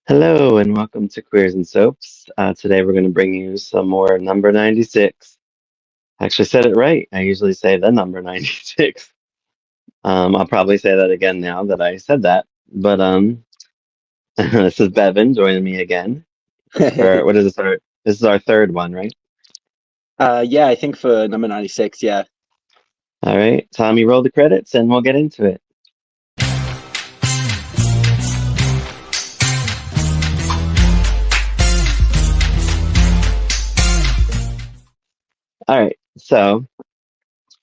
Hello and welcome to Queers and Soaps. Today we're going to bring you some more number 96. I actually said it right. I usually say the number 96. I'll probably say that again now that I said that. But this is Bevan joining me again for what is this? This is our third one, right? Yeah, I think for number 96, yeah. All right. Tommy, roll the credits and we'll get into it. All right. So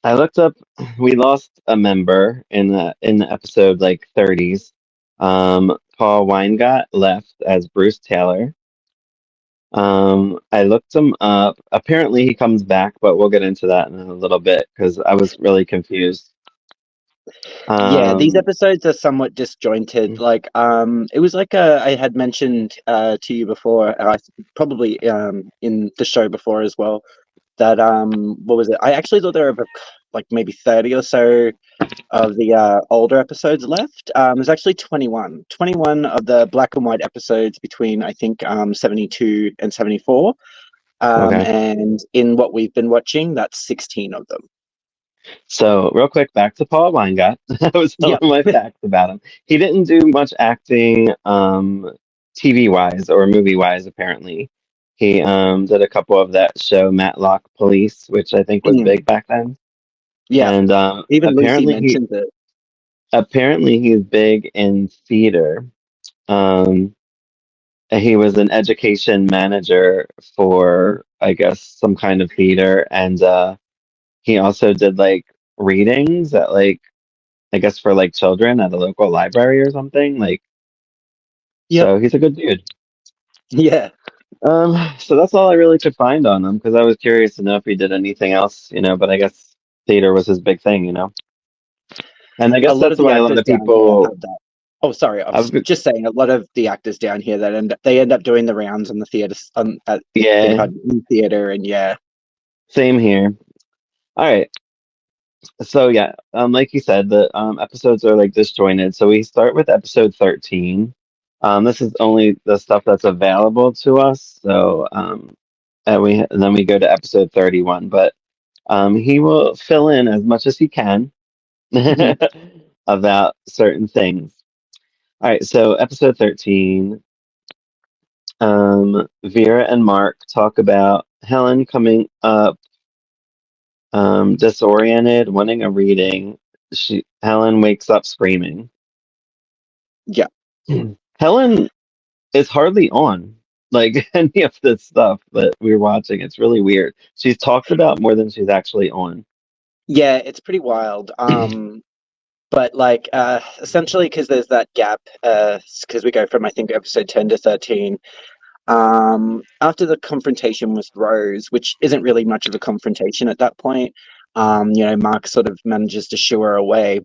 I looked up. We lost a member in the episode like 30s. Paul Weingart left as Bruce Taylor. I looked him up. Apparently, he comes back, but we'll get into that in a little bit because I was really confused. Yeah, these Um, episodes are somewhat disjointed. It was like I had mentioned to you before, probably in the show before as well, that what was it? I actually thought there were like maybe 30 or so of the older episodes left. There's actually 21. 21 of the black and white episodes between I think 72 and 74. okay. And in what we've been watching, that's 16 of them. So, real quick, back to Paul Weingart. I was telling Yep. my facts about him. He didn't do much acting, TV wise or movie wise. Apparently, he did a couple of that show Matlock Police, which I think was big back then. Yeah, And even Lucy apparently he mentioned it. apparently he's big in theater. Um, he was an education manager for, I guess, some kind of theater, and he also did like readings at like, I guess, for like children at a local library or something. Like, Yep. so he's a good dude. Yeah. So that's all I really could find on him because I was curious to know if he did anything else, but I guess theater was his big thing. And I A guess lot that's of the why a lot actors of down here people. have that. Oh, sorry. I I was, was just saying a lot of the actors down here that they end up doing the rounds on the theater beg your yeah, pardon, in theater, and yeah. same here. All right. So yeah, like you said, the episodes are like disjointed. So we start with episode 13. This is only the stuff that's available to us. So and then we go to episode 31. But he will fill in as much as he can Mhm. about certain things. All right, so episode 13, Vera and Mark talk about Helen coming up disoriented, wanting a reading. Helen wakes up screaming. Yeah. Helen is hardly on like any of this stuff that we're watching. It's really weird. She's talked about more than she's actually on. Yeah, it's pretty wild. But like essentially because there's that gap, because we go from I think episode 10 to 13. After the confrontation with Rose, which isn't really much of a confrontation at that point, Mark sort of manages to shoo her away,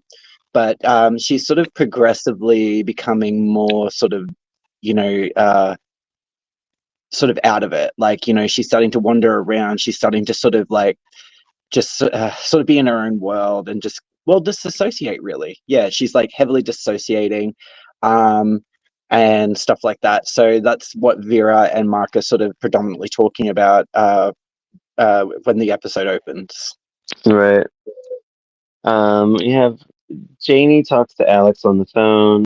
but she's sort of progressively becoming more sort of, you know, uh, sort of out of it. Like, she's starting to wander around. She's starting to sort of like just sort of be in her own world and just, well, disassociate really. Yeah, she's like heavily dissociating. Um, and stuff like that. So that's what Vera and Mark are sort of predominantly talking about when the episode opens. Right. You have Janie talks to Alex on the phone.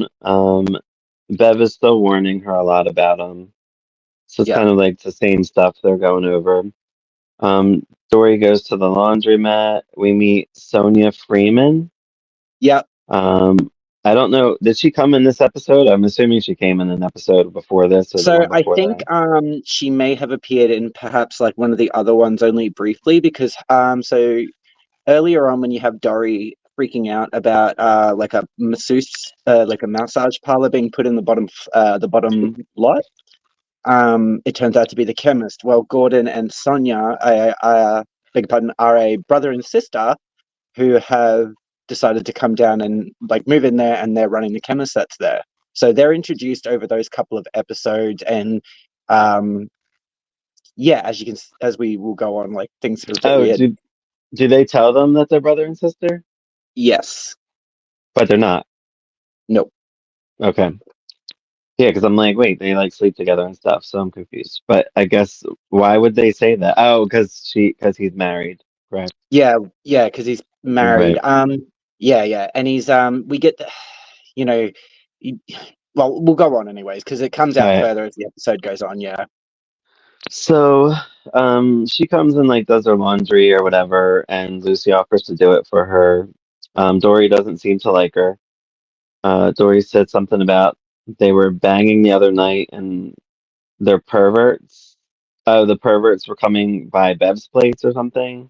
Bev is still warning her a lot about him. So it's Yeah, kind of like the same stuff they're going over. Dory goes to the laundromat. We meet Sonia Freeman. yeah. Um, I don't know. Did she come in this episode? I'm assuming she came in an episode before this or the So one I before think that. she may have appeared in perhaps like one of the other ones only briefly because so earlier on when you have Dory freaking out about like a masseuse, like a massage parlor being put in the bottom lot. It turns out to be the chemist. Well, Gordon and Sonia, beg your pardon, are a brother and sister who have decided to come down and like move in there, and they're running the chemist that's there. So they're introduced over those couple of episodes, and um, yeah, as we will go on, like things are a bit Oh, weird. do they tell them that they're brother and sister? Yes. But they're not. Nope. Okay. Yeah, because I'm like, wait, they like sleep together and stuff, so I'm confused. But I guess why would they say that? Oh, because he's married, correct? Yeah, yeah, because he's married. Right. Yeah, yeah, and he's we get the, you know, he- well, we'll go on anyways because it comes All out right. further as the episode goes on. Yeah. So, she comes and like does her laundry or whatever, and Lucy offers to do it for her. Dory doesn't seem to like her. Dory said something about they were banging the other night and they're perverts. Oh, the perverts were coming by Bev's place or something.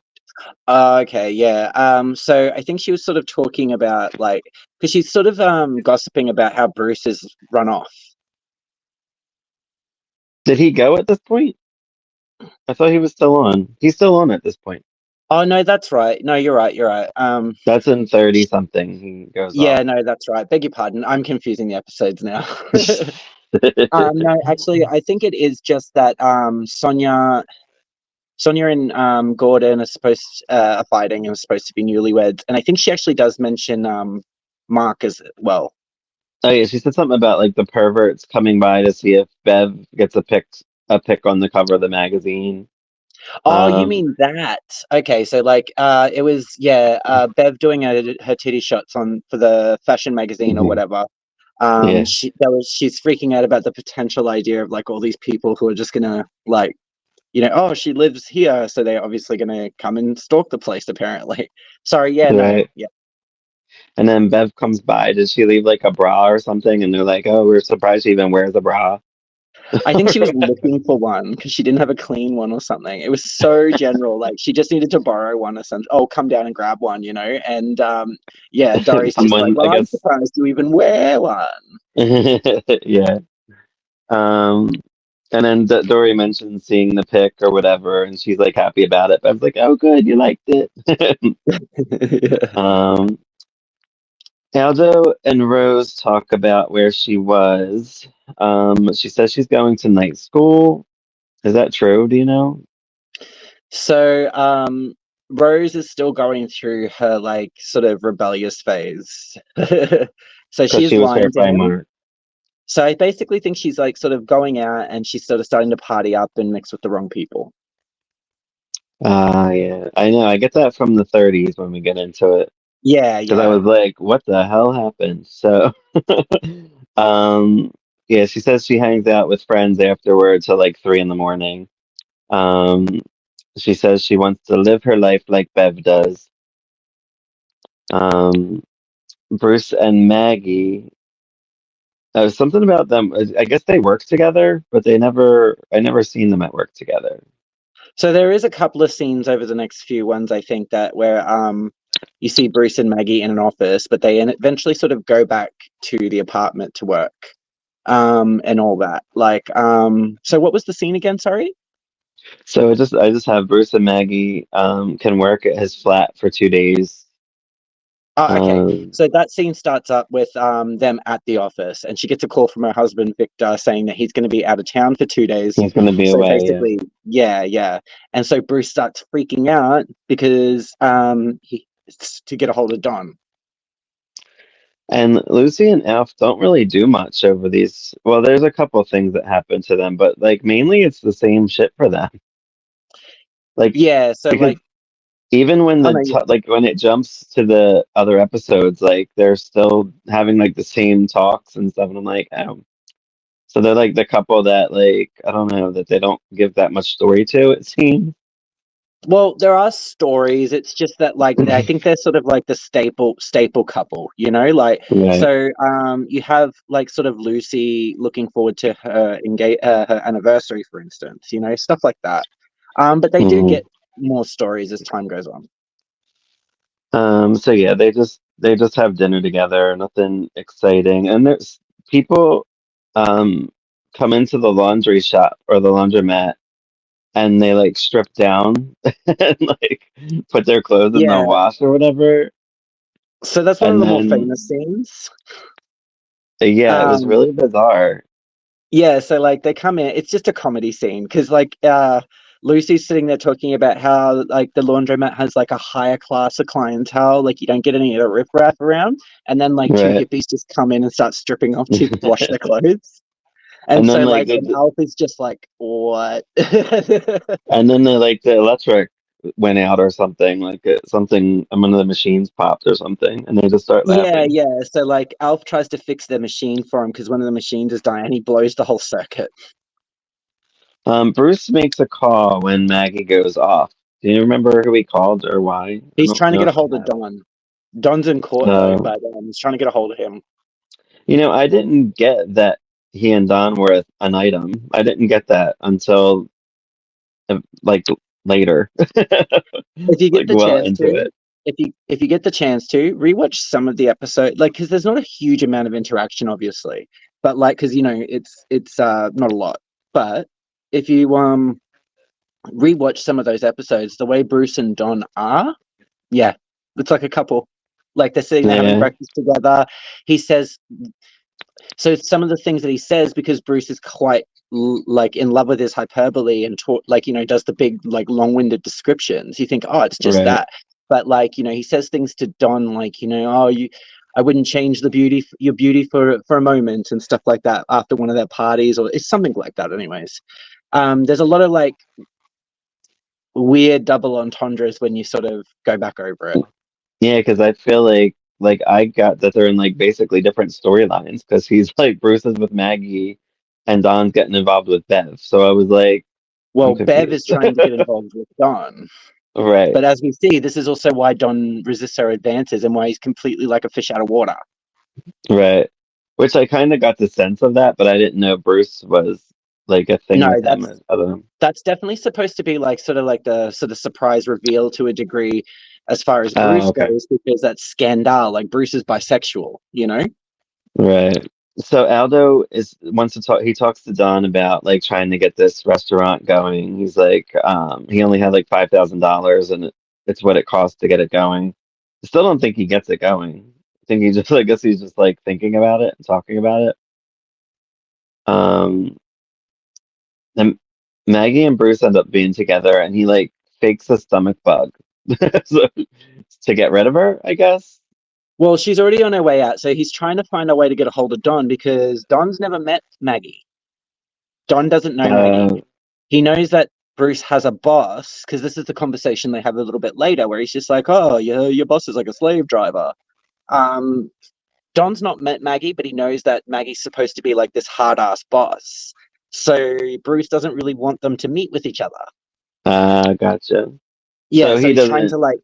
Okay, yeah. So I think she was sort of talking about like because she's sort of gossiping about how Bruce has run off. Did he go at this point? I thought he was still on. He's still on at this point. Oh no, that's right. No, you're right. You're right. That's in 30 something. He goes off. Yeah, no, that's right. Beg your pardon. I'm confusing the episodes now. No, actually, I think it is just that Sonia and Gordon are are fighting and are supposed to be newlyweds, and I think she actually does mention Mark as well. Oh yeah, she said something about like the perverts coming by to see if Bev gets a pic on the cover of the magazine. Oh, you Um, mean that? Okay, so like it was yeah, Bev doing her titty shots on for the fashion magazine or mhm, whatever. yeah, She's freaking out about the potential idea of like all these people who are just gonna like oh, she lives here, so they're obviously gonna come and stalk the place apparently. Sorry, yeah, no, right. yeah. And then Bev comes by. Did she leave like a bra or something? And they're like, "Oh, we're surprised she even wears a bra." I think she was looking for one because she didn't have a clean one or something. It was so general, like she just needed to borrow one or something. Oh, come down and grab one, And yeah, Dory's just like, Someone, I well, I'm guess, surprised you even wear one. yeah. Um, and then Dory mentioned seeing the pic or whatever, and she's like happy about it. But I was like, "Oh, good, you liked it." Yeah. um, Aldo and Rose talk about where she was. She says she's going to night school. Is that true? Do you know? So Rose is still going through her like sort of rebellious phase. So Because she's she was lying hurt to by him. Mark. So I basically think she's like sort of going out and she's sort of starting to party up and mix with the wrong people. Ah, yeah. I know. I get that from the 30s when we get into it. Yeah, Because I yeah. was like, what the hell happened? So, um, yeah, she says she hangs out with friends afterward till like 3 in the morning. Um, she says she wants to live her life like Bev does. Um, Bruce and Maggie, something about them. I guess they work together, but I never seen them at work together. So there is a couple of scenes over the next few ones, I think, that where you see Bruce and Maggie in an office, but they eventually sort of go back to the apartment to work, and all that. Like, so what was the scene again? Sorry. So I just have Bruce and Maggie can work at his flat for 2 days. Oh, okay. Um, So that scene starts up with them at the office, and she gets a call from her husband Victor saying that he's going to be out of town for 2 days. he's gonna be So away, yeah. basically, yeah, yeah. And so Bruce starts freaking out because he to get a hold of Don. And Lucy and Alf don't really do much over these. Well, there's a couple things that happen to them, but like mainly it's the same shit for them. Like Yeah. So because like, even when oh no, yeah. like when it jumps to the other episodes, like they're still having like the same talks and stuff, and I'm like, oh. So they're like the couple that like I don't know that they don't give that much story to, it seems. Well, there are stories. It's just that like I think they're sort of like the staple couple, Like Right. so you have like sort of Lucy looking forward to her anniversary, for instance, stuff like that. But they do Mhm. get more stories as time goes on. So yeah, they just have dinner together, nothing exciting. And there's people um come into the laundry shop or the laundromat and they like strip down and like put their clothes in the Yeah. wash or whatever. So that's one of And the more then famous scenes. yeah, it was Um really bizarre. Yeah, so like they come in, it's just a comedy scene because like Lucy's sitting there talking about how like the laundromat has like a higher class of clientele, like you don't get any of the riffraff around, and then like two Right. hippies just come in and start stripping off to wash their clothes. And And then so like like and Alf is just like, what? and then the electric went out or something, like something, one of the machines popped or something, and they just start Yeah, laughing. yeah. So like Alf tries to fix their machine for him because one of the machines is dying and he blows the whole circuit. Bruce makes a call when Maggie goes off. Do you remember who he called or why? I He's don't trying to know get a if I hold of have. Don. Don's in court though, Uh, but he's trying to get a hold of him. I didn't get that he and Don were an item. I didn't get that until like later, If you get like the well chance into to, it. if you get the chance to rewatch some of the episode, like because there's not a huge amount of interaction, obviously, but like because it's not a lot, but if you rewatch some of those episodes, the way Bruce and Don are, yeah, it's like a couple. Like they're sitting there having Yeah, breakfast together. He says so some of the things that he says because Bruce is quite like in love with his hyperbole and like does the big like long-winded descriptions. You think, oh, it's just right. that, but like he says things to Don like oh you. I wouldn't change your beauty for a moment and stuff like that after one of their parties or it's something like that. Anyways, there's a lot of like weird double entendres when you sort of go back over it. Yeah, because I feel like I got that they're in like basically different storylines because he's like Bruce is with Maggie and Don's getting involved with Bev. So I was like, I'm Well, Bev is confused. trying to get involved with Don. Right, But as we see, this is also why Don resists her advances and why he's completely like a fish out of water. right. Which I kind of got the sense of that, but I didn't know Bruce was like a thing No, with him that's or other. that's definitely supposed to be like sort of like the sort of surprise reveal to a degree as far as Oh, Bruce okay. goes, because that's scandal. Like Bruce is bisexual. Right. So Aldo is wants to talk. He talks to Don about like trying to get this restaurant going. He's like, he only had like $5,000, and it's what it costs to get it going. I still don't think he gets it going. I think he just, I guess he's just like thinking about it and talking about it. Um, and Maggie and Bruce end up being together, and he like fakes a stomach bug so, to get rid of her, I guess. Well, she's already on her way out, so he's trying to find a way to get a hold of Don because Don's never met Maggie. Don doesn't know Maggie. Uh, He knows that Bruce has a boss because this is the conversation they have a little bit later, where he's just like, "Oh, your boss is like a slave driver." Um, Don's not met Maggie, but he knows that Maggie's supposed to be like this hard ass boss. So Bruce doesn't really want them to meet with each other. gotcha. Yeah, So so he he's trying doesn't. to like,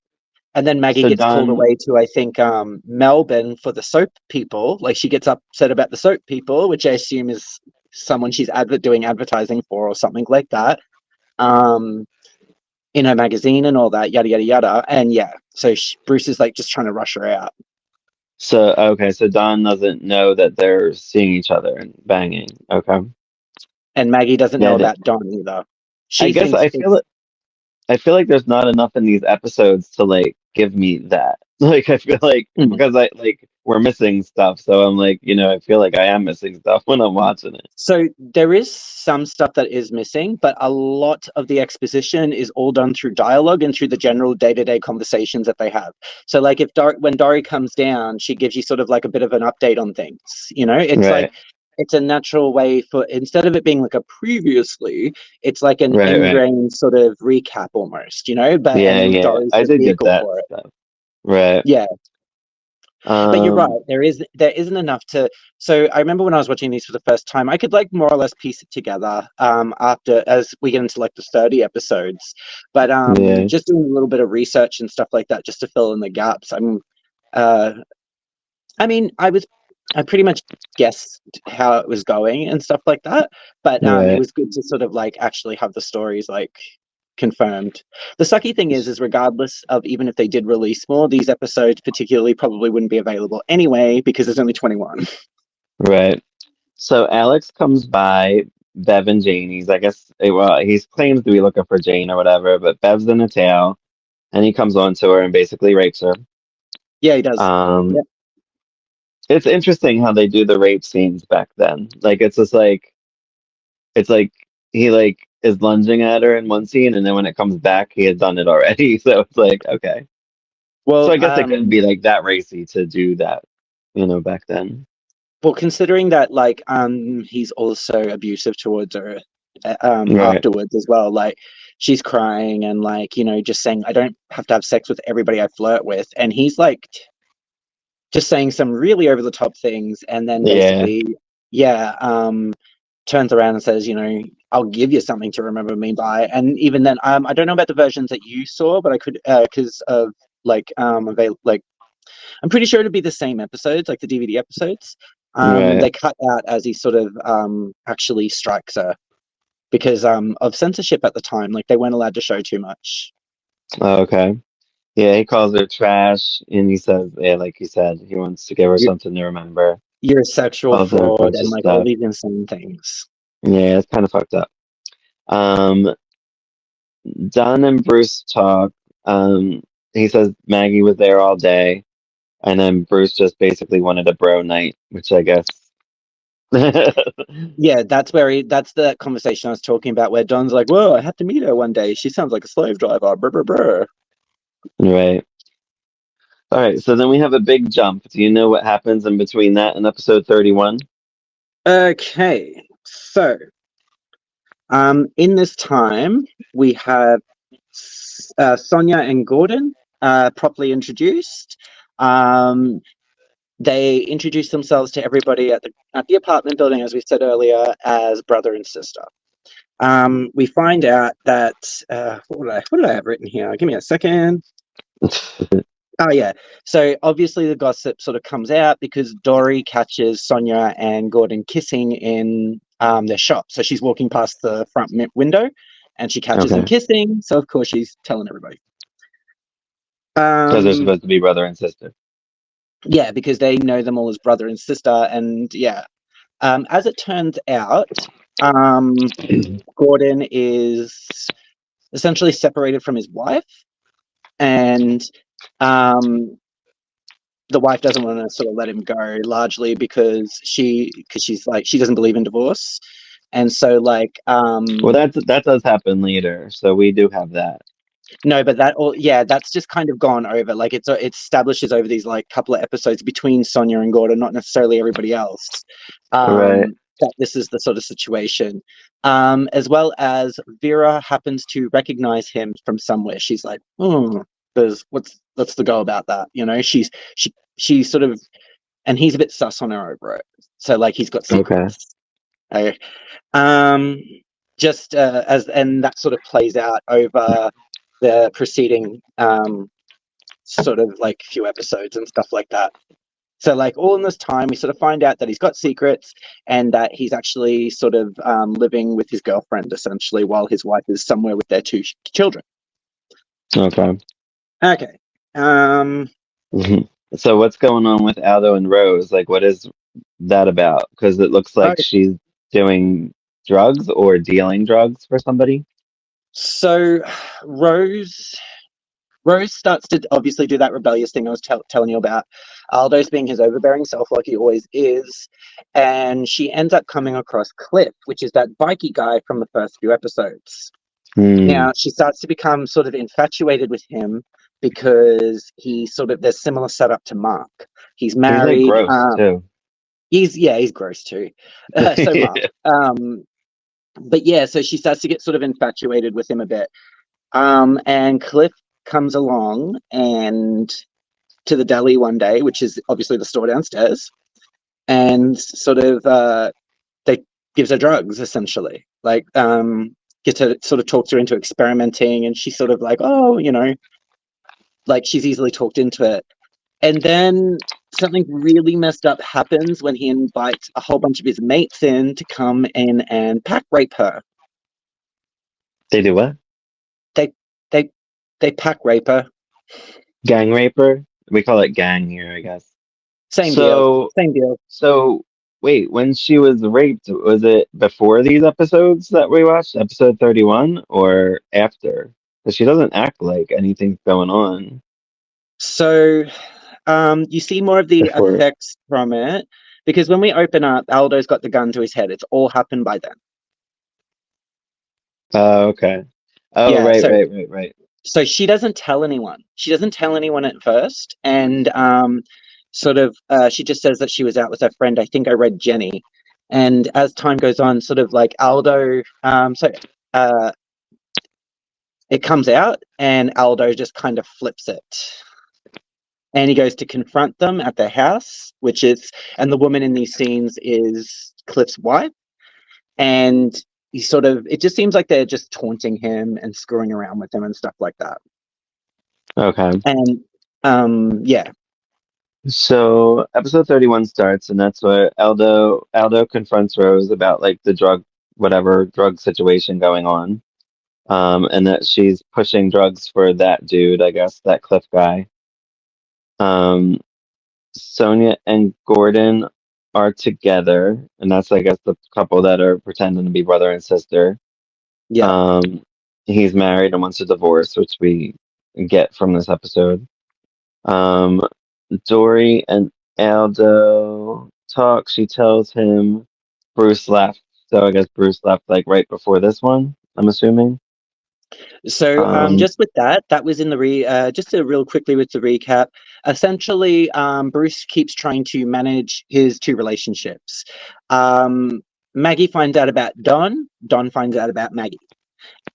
and then Maggie So gets called Don. away to I think Melbourne for the soap people. Like she gets upset about the soap people, which I assume is someone she's doing advertising for or something like that. Um, in her magazine and all that, yada yada yada. And yeah, so Bruce is like just trying to rush her out, So okay, so Don doesn't know that they're seeing each other and banging. Okay. and Maggie doesn't Yeah, know about Don either. I She guess thinks it's I feel like there's not enough in these episodes to like give me that. Like I feel like mm. because I like we're missing stuff, so I'm like, I feel like I am missing stuff when I'm watching it. So there is some stuff that is missing, but a lot of the exposition is all done through dialogue and through the general day-to-day conversations that they have. So like if when Dory comes down, she gives you sort of like a bit of an update on things. It's like Right, it's a natural way for instead of it being like a previously, it's like an right. ingrained sort of recap almost. But Yeah, and yeah. Dory's I the did get vehicle that for it. stuff. Right. Yeah, but you're right. Um, There isn't enough to. So I remember when I was watching these for the first time, I could like more or less piece it together. After as we get into like the 30 episodes, but yeah, just doing a little bit of research and stuff like that, just to fill in the gaps. Uh, I mean, I pretty much guessed how it was going and stuff like that, but it right. was good to sort of like actually have the stories like confirmed. The sucky thing is regardless of even if they did release more, these episodes particularly probably wouldn't be available anyway because there's only 21. Right. So Alex comes by Bev and Jane. He's, I guess, well, he claims to be looking for Jane or whatever, but Bev's in a tail, and he comes on to her and basically rapes her. Yeah, he does. Um, Yeah. it's interesting how they do the rape scenes back then. Like, it's like he like is lunging at her in one scene, and then when it comes back, he had done it already. So it's like, okay. So Well, I guess it couldn't be like that racy to do that, back then. Well, considering that, like, he's also abusive towards her, Right. afterwards as well. Like, she's crying and, like, just saying, "I don't have to have sex with everybody I flirt with," and he's like, just saying some really over the top things, and then Yeah. basically, yeah, turns around and says, "I'll give you something to remember me by." And even then, I don't know about the versions that you saw, but I could, because of like, like, I'm pretty sure it'd be the same episodes, like the DVD episodes. Right. They cut out as he sort of actually strikes her because of censorship at the time. Like, they weren't allowed to show too much. Okay. Yeah, he calls her trash, and he says, yeah, like you said, he wants to give her You're, something to remember. you're a sexual Calls her a fraud bunch of and like all stuff. these insane things. Yeah, it's kind of fucked up. Um, Don and Bruce talk. He says Maggie was there all day, and then Bruce just basically wanted a bro night, which I guess. Yeah, that's the conversation I was talking about where Don's like, "Whoa, I had to meet her one day. She sounds like a slave driver." Brr, brr, brr. Right. All right, so then we have a big jump. Do you know what happens in between that and episode 31? Okay, so in this time we have Sonia and Gordon properly introduced. Um, they introduce themselves to everybody at the apartment building, as we said earlier, as brother and sister. We find out that what did I have written here? Give me a second. Oh yeah. So obviously the gossip sort of comes out because Dory catches Sonia and Gordon kissing in their shop. So she's walking past the front window, and she catches them Okay. kissing. So of course she's telling everybody. Because they're Um, supposed to be brother and sister. yeah, because they know them all as brother and sister, and yeah. As it turns out, um, Gordon is essentially separated from his wife, and um, the wife doesn't want to sort of let him go, largely because she's like, she doesn't believe in divorce, and so like, Well, that does happen later, so we do have that. no, but that all, yeah, that's just kind of gone over. Like, it establishes over these like couple of episodes between Sonia and Gordon, not necessarily everybody else, Right. that this is the sort of situation. As well as Vera happens to recognize him from somewhere. She's like, there's what's the go about that? She sort of, and he's a bit sus on her over it. So like, he's got Okay. secrets. Okay. Um, just as and that sort of plays out over the preceding sort of like few episodes and stuff like that. So like, all in this time, we sort of find out that he's got secrets and that he's actually sort of living with his girlfriend essentially while his wife is somewhere with their two children. Okay. Okay. Um, Mhm. So what's going on with Aldo and Rose? Like, what is that about? Because it looks like okay. she's doing drugs or dealing drugs for somebody. So Rose Rose starts to obviously do that rebellious thing I was telling you about. Aldo's being his overbearing self, like he always is. And she ends up coming across Cliff, which is that bikey guy from the first few episodes. Hmm. Now, she starts to become sort of infatuated with him because there's similar setup to Mark. He's He's like married. gross too. He's gross too. So Mark. But yeah, so she starts to get sort of infatuated with him a bit. And Cliff comes along and to the deli one day, which is obviously the store downstairs, and sort of they gives her drugs essentially, like gets her, sort of talks her into experimenting, and she's sort of like, oh, like she's easily talked into it. And then something really messed up happens when he invites a whole bunch of his mates in to come in and pack rape her. They do what? They they they pack rape her. Gang raper? We call it gang here, I guess. Same deal. So, Same deal. so wait, when she was raped, was it before these episodes that we watched, episode 31, or after? Because she doesn't act like anything's going on So you see more of the before. effects from it because when we open up, Aldo's got the gun to his head. It's all happened by then. Oh, okay. Oh, Yeah. right, So right, right, right. she doesn't tell anyone. She doesn't tell anyone at first, and sort of she just says that she was out with her friend. I think I read Jenny. And as time goes on, sort of like Aldo, uh, it comes out, and Aldo just kind of flips it. And he goes to confront them at their house, and the woman in these scenes is Cliff's wife. And it just seems like they're just taunting him and screwing around with him and stuff like that. Okay. And yeah, So episode 31 starts, and that's where Aldo confronts Rose about like the drug situation going on. And that she's pushing drugs for that dude, I guess, that Cliff guy. Um, Sonia and Gordon are together, and that's, I guess, the couple that are pretending to be brother and sister. yeah. Um, he's married and wants a divorce, which we get from this episode. Um, Dory and Aldo talk. She tells him Bruce left. So I guess Bruce left like right before this one, I'm assuming. So Um, just with that was in the just to real quickly with the recap. Essentially, Bruce keeps trying to manage his two relationships. Maggie finds out about Don. Don finds out about Maggie.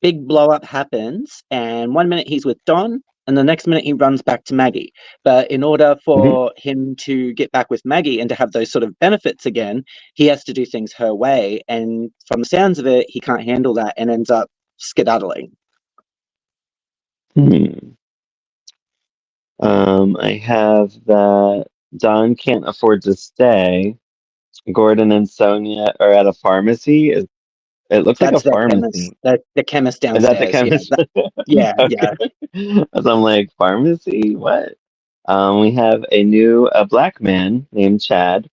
Big blow up happens, and 1 minute he's with Don, and the next minute he runs back to Maggie. But in order mhm. for him to get back with Maggie and to have those sort of benefits again, he has to do things her way. And from the sounds of it, he can't handle that and ends up skedaddling. Hmm. I have that Don can't afford to stay. Gordon and Sonia are at a pharmacy. It looks like a That's their chemist. pharmacy. The chemist Is that the downstairs. Yeah, chemist? yeah, Okay. yeah. So I'm like, pharmacy? What? We have a black man named Chad.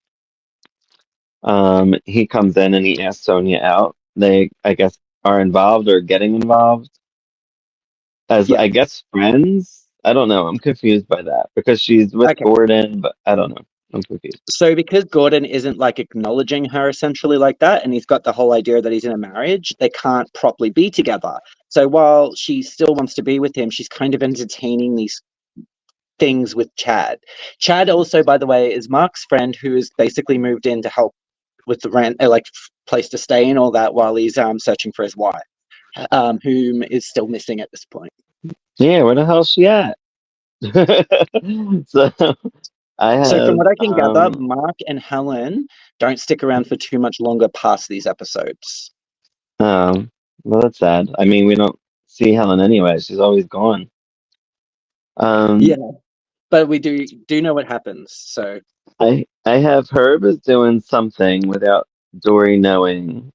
He comes in and he asks Sonia out. They, I guess, are involved or getting involved as, Yeah. I guess, friends. I don't know. I'm confused by that because she's with Okay. Gordon, but I don't know. I'm confused. So because Gordon isn't like acknowledging her essentially like that, and he's got the whole idea that he's in a marriage, they can't properly be together. So while she still wants to be with him, she's kind of entertaining these things with Chad. Chad also, by the way, is Mark's friend who has basically moved in to help with the rent, place to stay and all that while he's searching for his wife, whom is still missing at this point. Yeah, where the hell's she at? So I So from have what I can gather, Mark and Helen don't stick around for too much longer past these episodes. um well, that's sad. I mean, we don't see Helen anyway. She's always gone. Yeah, Um but we do know what happens. So I have Herb is doing something without Dory knowing.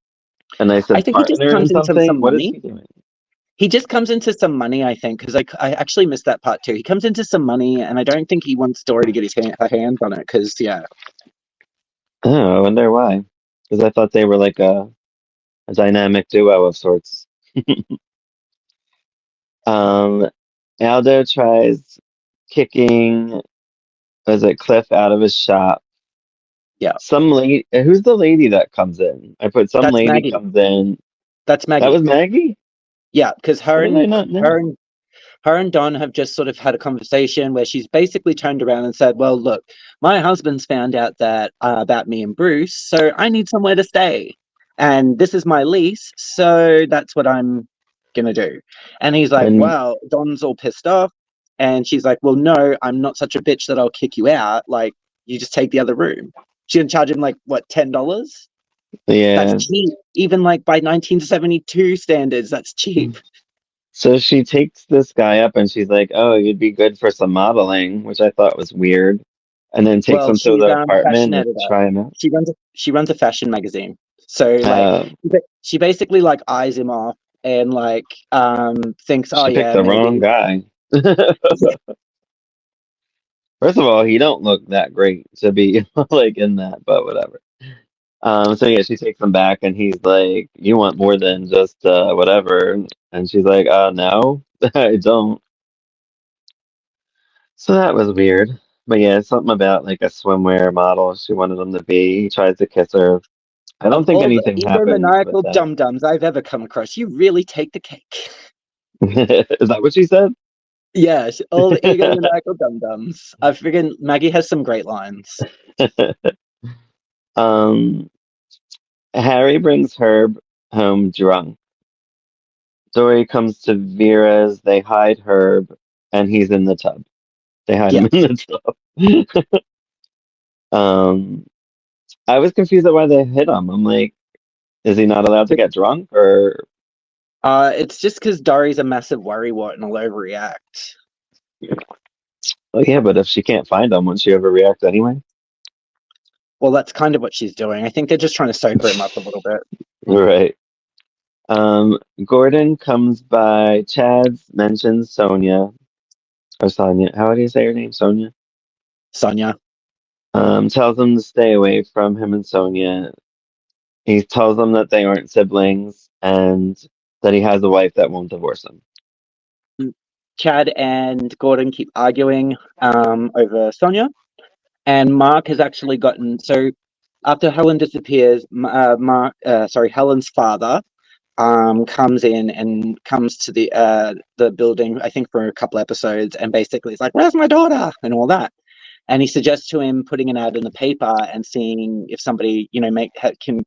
And I I said think he just partner in comes into something? some What is money. he doing? He just comes into some money, I think, because I actually missed that part too. He comes into some money, and I don't think he wants Dory to get her hands on it. Because yeah, Oh, I wonder why. Because I thought they were like a dynamic duo of sorts. Um, Aldo tries kicking, was it Cliff out of his shop? yeah, Some lady, who's the lady that comes in? I put some that's lady Maggie. comes in. That's That Maggie. was Maggie? Yeah, because How did I not know? her and Don have just sort of had a conversation where she's basically turned around and said, "Well, look, my husband's found out that about me and Bruce, so I need somewhere to stay, and this is my lease, so that's what I'm gonna do." And he's like, And "Wow." Don's all pissed off, and she's like, "Well, no, I'm not such a bitch that I'll kick you out. Like, you just take the other room." She's gonna charge him like what, $10? That's yeah. cheap, even like by 1972 standards. That's cheap. So she takes this guy up and she's like, "Oh, you'd be good for some modeling," which I thought was weird. And then takes Well, him to she's the a fashion apartment to editor. try him out. She runs a fashion magazine. So like Uh, she basically like eyes him off and like thinks, oh she picked yeah, the wrong maybe. guy. First of all, he don't look that great to be like in that, but whatever. So yeah, she takes him back and he's like, "You want more than just whatever." And she's like, no, I don't." So that was weird. But yeah, something about like a swimwear model she wanted him to be. He tries to kiss her. I don't Of think all the anything happens with egomaniacal that. dum-dums I've ever come across, you really take the cake. Is that what she said? Yeah, all the egomaniacal dum-dums. I figured Maggie has some great lines. Um, Harry brings Herb home drunk. Dory comes to Vera's. They hide Herb, and he's in the tub. They hide him Yeah. in the tub. Um, I was confused at why they hit him. I'm like, is he not allowed to get drunk, or? It's just because Dory's a massive worrywart and will overreact. Oh yeah, but if she can't find him, won't she overreact anyway? Well, that's kind of what she's doing. I think they're just trying to sober him up a little bit. Right. Gordon comes by. Chad mentions Sonia or Sonia. How do you say her name? Sonia. Sonia. Tells them to stay away from him and Sonia. He tells them that they aren't siblings and that he has a wife that won't divorce him. Chad and Gordon keep arguing over Sonia, and Mark has actually gotten so after Helen disappears, Helen's father comes in and comes to the building, I think for a couple episodes, and basically is like, "Where's my daughter?" and all that. And he suggests to him putting an ad in the paper and seeing if somebody,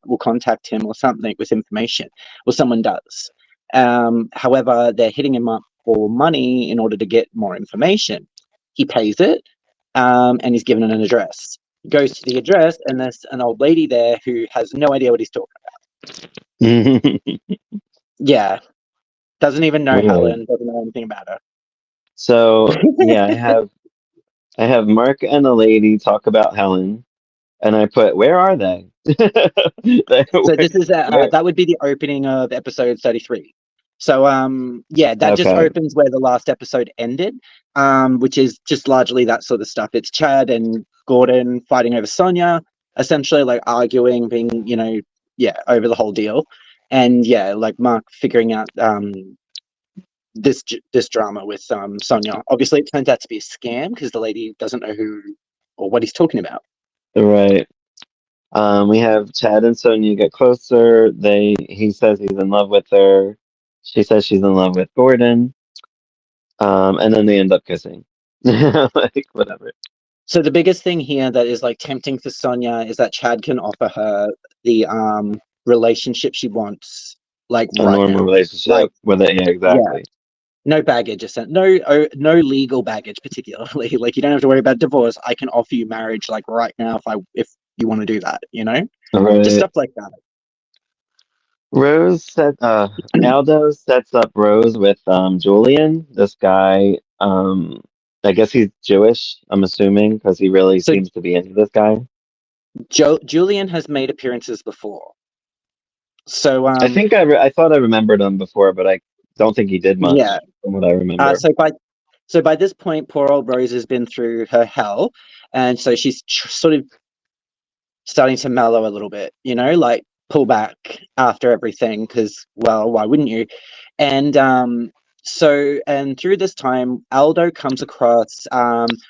will contact him or something with information. Well, someone does. However, they're hitting him up for money in order to get more information. He pays it, and he's given an address. He goes to the address, and there's an old lady there who has no idea what he's talking Right. about. Yeah, doesn't even know Helen, doesn't know anything about her. So yeah, I have Mark and the lady talk about Helen, and I put, where are they? So this is Where? that would be the opening of episode 33. So yeah, that just Okay. opens where the last episode ended, which is just largely that sort of stuff. It's Chad and Gordon fighting over Sonia, essentially like arguing, being yeah, over the whole deal, and yeah, like Mark figuring out this drama with Sonia. Obviously, it turns out to be a scam because the lady doesn't know who or what he's talking about. Right. We have Chad and Sonia get closer. He says he's in love with her. She says she's in love with Gordon. And then they end up kissing. Like whatever. So the biggest thing here that is like tempting for Sonia is that Chad can offer her the relationship she wants, like A right normal now. Like relationship with it. Yeah, yeah, exactly. no baggage, no legal baggage particularly. Like you don't have to worry about divorce. I can offer you marriage like right now if you want to do that. Just Right. stuff like that. Aldo sets up Rose with Julian, this guy. I guess he's Jewish, I'm assuming, because he really So seems to be into this guy. Julian has made appearances before. So I thought I remembered him before, but I don't think he did yeah. much from what I Uh, remember. so by so by this point, poor old Rose has been through her hell, and so she's sort of starting to mellow a little bit, like pull back after everything because, well, why wouldn't you? And and through this time, Aldo comes across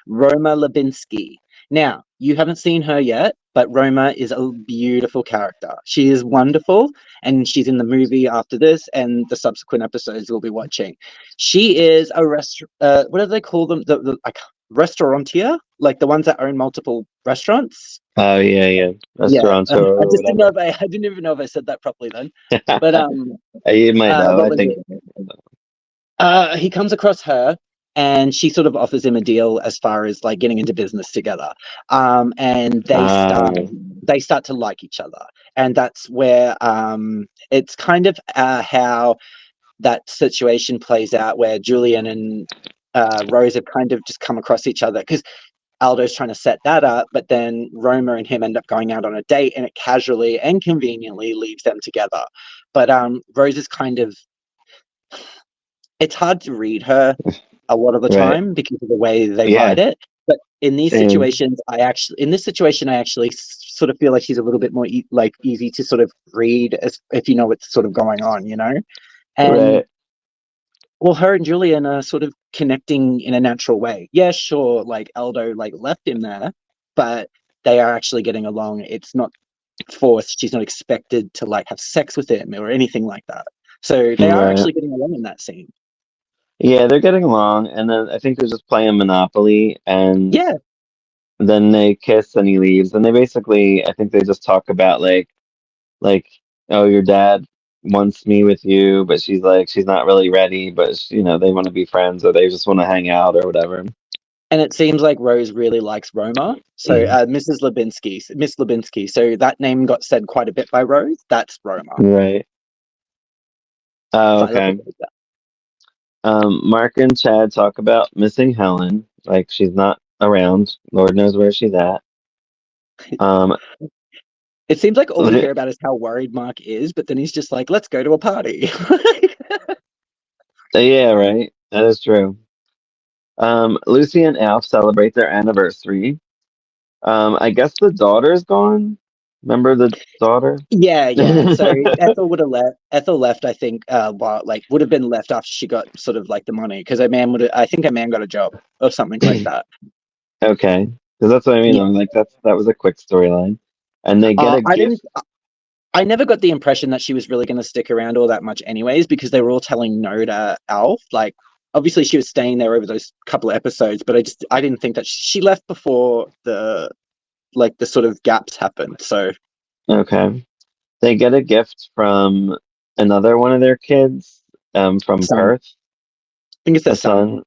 Roma Levinsky. Now, you haven't seen her yet, but Roma is a beautiful character. She is wonderful, and she's in the movie after this and the subsequent episodes we'll be watching. She is a what do they call them? The like restaurateur, like the ones that own multiple restaurants. Oh yeah, yeah, Yeah, restaurateur I or just didn't know whatever. if I didn't even know if I said that properly then. But You might know. I well, think. he comes across her, and she sort of offers him a deal as far as like getting into business together. And Uh, they start to like each other, and that's where it's kind of how that situation plays out, where Julian and Rose have kind of just come across each other because Aldo's trying to set that up, but then Roma and him end up going out on a date, and it casually and conveniently leaves them together. But Rose is kind of, it's hard to read her a lot of the right. time because of the way they write Yeah. it. But in these Same. situations, I actually sort of feel like she's a little bit more like easy to sort of read as if you know what's sort of going on. And Right. well, her and Julian are sort of connecting in a natural way. Yeah, sure, like Aldo like left him there, but they are actually getting along. It's not forced. She's not expected to like have sex with him or anything like that. So they are Right. actually getting along in that scene. Yeah, they're getting along, and then I think they're just playing Monopoly, and Yeah, then they kiss and he leaves, and they basically, I think they just talk about like, oh, your dad wants me with you, but she's like, she's not really ready, but they want to be friends, or they just want to hang out or whatever. and it seems like Rose really likes Roma. So Mrs. Lubinsky, Miss Lubinsky. So that name got said quite a bit by Rose. That's Roma. Right. Oh, So I okay. like that. Mark and Chad talk about missing Helen, like she's not around. Lord knows where she's at. Um, It seems like all we hear about is how worried Mark is, but then he's just like, let's go to a party. yeah, right. That is true. Lucy and Alf celebrate their anniversary. I guess the daughter's gone. Remember the daughter? Yeah, yeah. So Ethel would have left. Ethel left, I think. Well, like would have been left after she got sort of like the money because a man would. I think a man got a job or something like that. Okay, because that's what I mean. Yeah. I'm like, that was a quick storyline, and they get a I didn't. gift. I never got the impression that she was really going to stick around all that much, anyways, because they were all telling no to Alf. Like, obviously, she was staying there over those couple of episodes, but I didn't think that she left before the sort of gaps happened. So, Okay, they get a gift from another one of their kids, from son, Perth, I think it's their a son.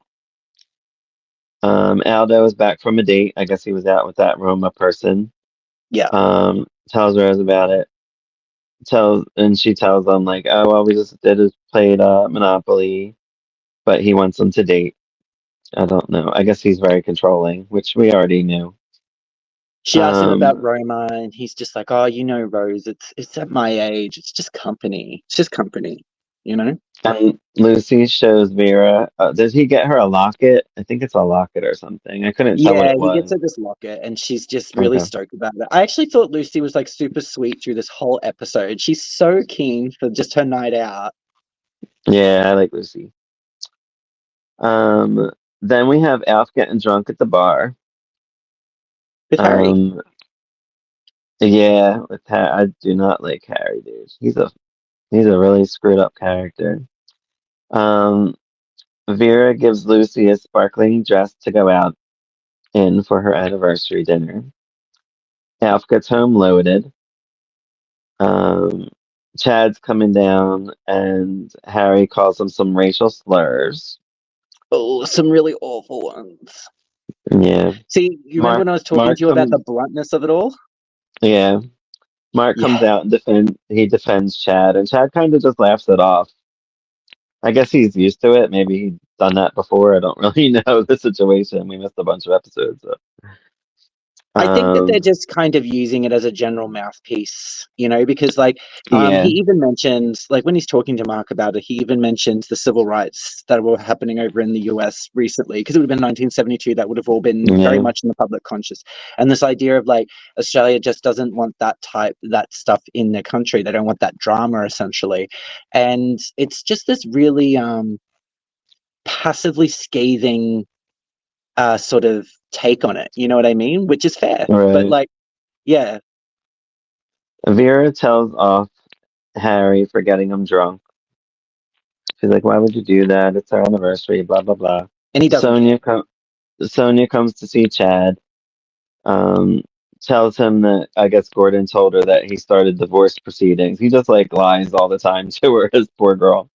son. Aldo is back from a date. I guess he was out with that Roma person. Yeah, Tells Rose about it. And she tells them like, oh well, we just did is played Monopoly, but he wants them to date. I don't know. I guess he's very controlling, which we already knew. she asked him about Um, Roma, and he's just like, "Oh, you know, Rose, it's at my age. It's just company. It's just company, you know." and Lucy shows Vera. Does he get her a locket? I think it's a locket or something. I couldn't tell what Yeah, it he gets was. her this locket, and she's just really Okay. stoked about it. I actually thought Lucy was like super sweet through this whole episode. She's so keen for just her night out Yeah, I like Lucy. Then we have Alf getting drunk at the bar. with Harry. Um, yeah, I do not like Harry, dude. He's a really screwed up character. Um, Vera gives Lucy a sparkling dress to go out in for her anniversary dinner. Alf gets home loaded. Um, Chad's coming down, and Harry calls him some racial slurs. Oh, some really awful ones. Yeah, See, you remember Mark. when I was talking Mark to you about the comes. bluntness of it all? Yeah, Mark comes Yeah. out and He defends Chad, and Chad kind of just laughs it off. I guess he's used to it. Maybe he's done that before. I don't really know the situation. We missed a bunch of episodes. So. I think that they're Um, just kind of using it as a general mouthpiece, you know, because like he yeah, even mentions like when he's talking to Mark about it, he even mentions the civil rights that were happening over in the US recently, because it would have been 1972, that would have all been very yeah, much in the public conscious. And this idea of like Australia just doesn't want that stuff in their country. They don't want that drama essentially. And it's just this really passively scathing sort of take on it. You know what I mean? Which is fair. But right. like, yeah, Vera tells off Harry for getting him drunk. She's like, "Why would you do that? It's our anniversary." Blah blah blah. and he doesn't care. Sonia com- Sonia comes to see Chad. Um, Tells him that I guess Gordon told her that he started divorce proceedings. He just like lies all the time to her, his poor girl.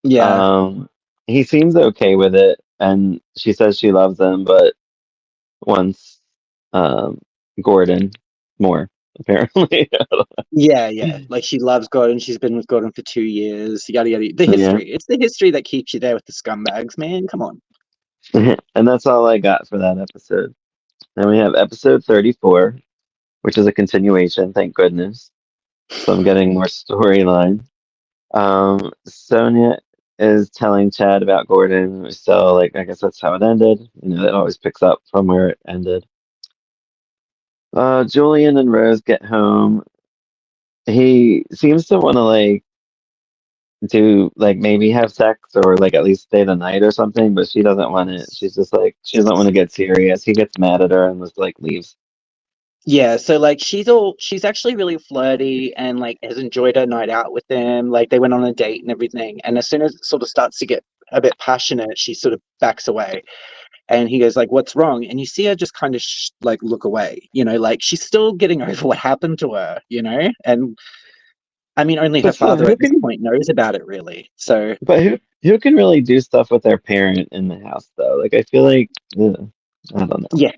Yeah, Um, he seems okay with it, and she says she loves him, but wants um, Gordon more, apparently. yeah. Like she loves Gordon. She's been with Gordon for 2 years. Yada yada. The Yeah. history. It's the history that keeps you there with the scumbags, man. Come on. And that's all I got for that episode. Then we have episode 34, which is a continuation, thank goodness. So I'm getting more storyline. Sonia is telling Chad about Gordon, so like I guess that's how it ended. It always picks up from where it ended. Julian and Rose get home. He seems to want to like do like maybe have sex or like at least stay the night or something, but she doesn't want it. She's just like she doesn't want to get serious. He gets mad at her and just like leaves. Yeah, so like she's actually really flirty and like has enjoyed her night out with them. Like they went on a date and everything. And as soon as it sort of starts to get a bit passionate, she sort of backs away. And he goes like, "What's wrong?" And you see her just kind of like look away, like she's still getting over what happened to her, And I mean, only her But still, father at this point knows about it, really. So who can really do stuff with their parent in the house though? Like I feel like I don't know. yeah,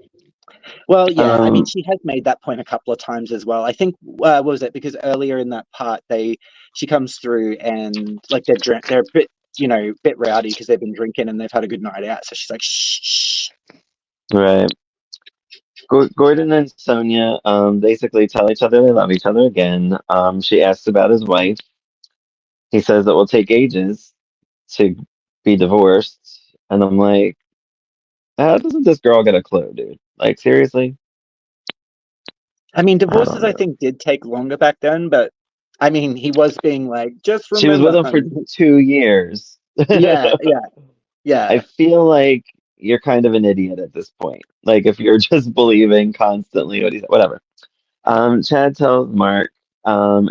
well, yeah. I mean, Um, she has made that point a couple of times as well. I think what was it because earlier in that part, she comes through and like they're a bit bit rowdy because they've been drinking and they've had a good night out. So she's like, shh, shh. right. Gordon and Sonia basically tell each other they love each other again. She asks about his wife. He says it will take ages to be divorced, and I'm like, how doesn't this girl get a clue, dude? Like seriously, I mean, I divorces don't I know. think did take longer back then, but I mean, he was being like, just She was with remember, him for honey. 2 years. Yeah, yeah, I yeah. feel like you're kind of an idiot at this point. Like if you're just believing constantly what he's whatever. Chad tells Mark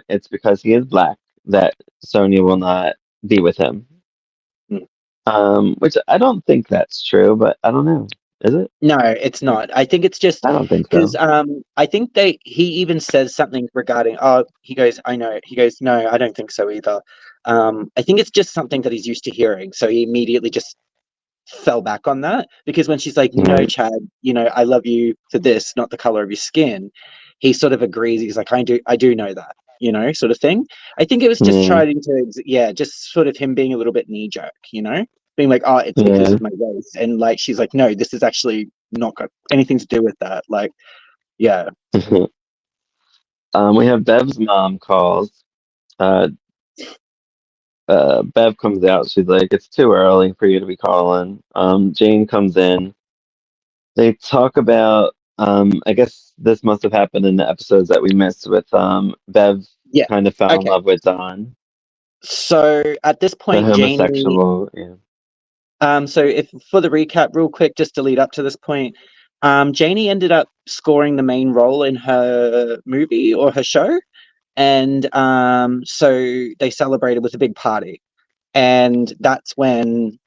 it's because he is black that Sonia will not be with him. Mm. Which I don't think that's true, but I don't know. Is it? No, it's not. I think it's just I don't think because so. I think he even says something regarding, he goes, I know. He goes, no, I don't think so either. I think it's just something that he's used to hearing. So he immediately just fell back on that because when she's like, no, Right. Chad, I love you for this, not the color of your skin, he sort of agrees. He's like, I do know that, sort of thing. I think it was just Yeah. trying to, yeah, just sort of him being a little bit knee jerk, being like, oh, it's because Yeah. of my race. And like, she's like, no, this is actually not got anything to do with that. Like, yeah, We have Bev's mom calls. Uh, Bev comes out. She's like, "It's too early for you to be calling." Jane comes in. They talk about. I guess this must have happened in the episodes that we missed with Bev yeah. kind of fell in Okay. love with Don, So at this the point, Janie, homosexual. Yeah. so if for the recap, real quick, just to lead up to this point, Janie ended up scoring the main role in her movie or her show, and so they celebrated with a big party, and that's when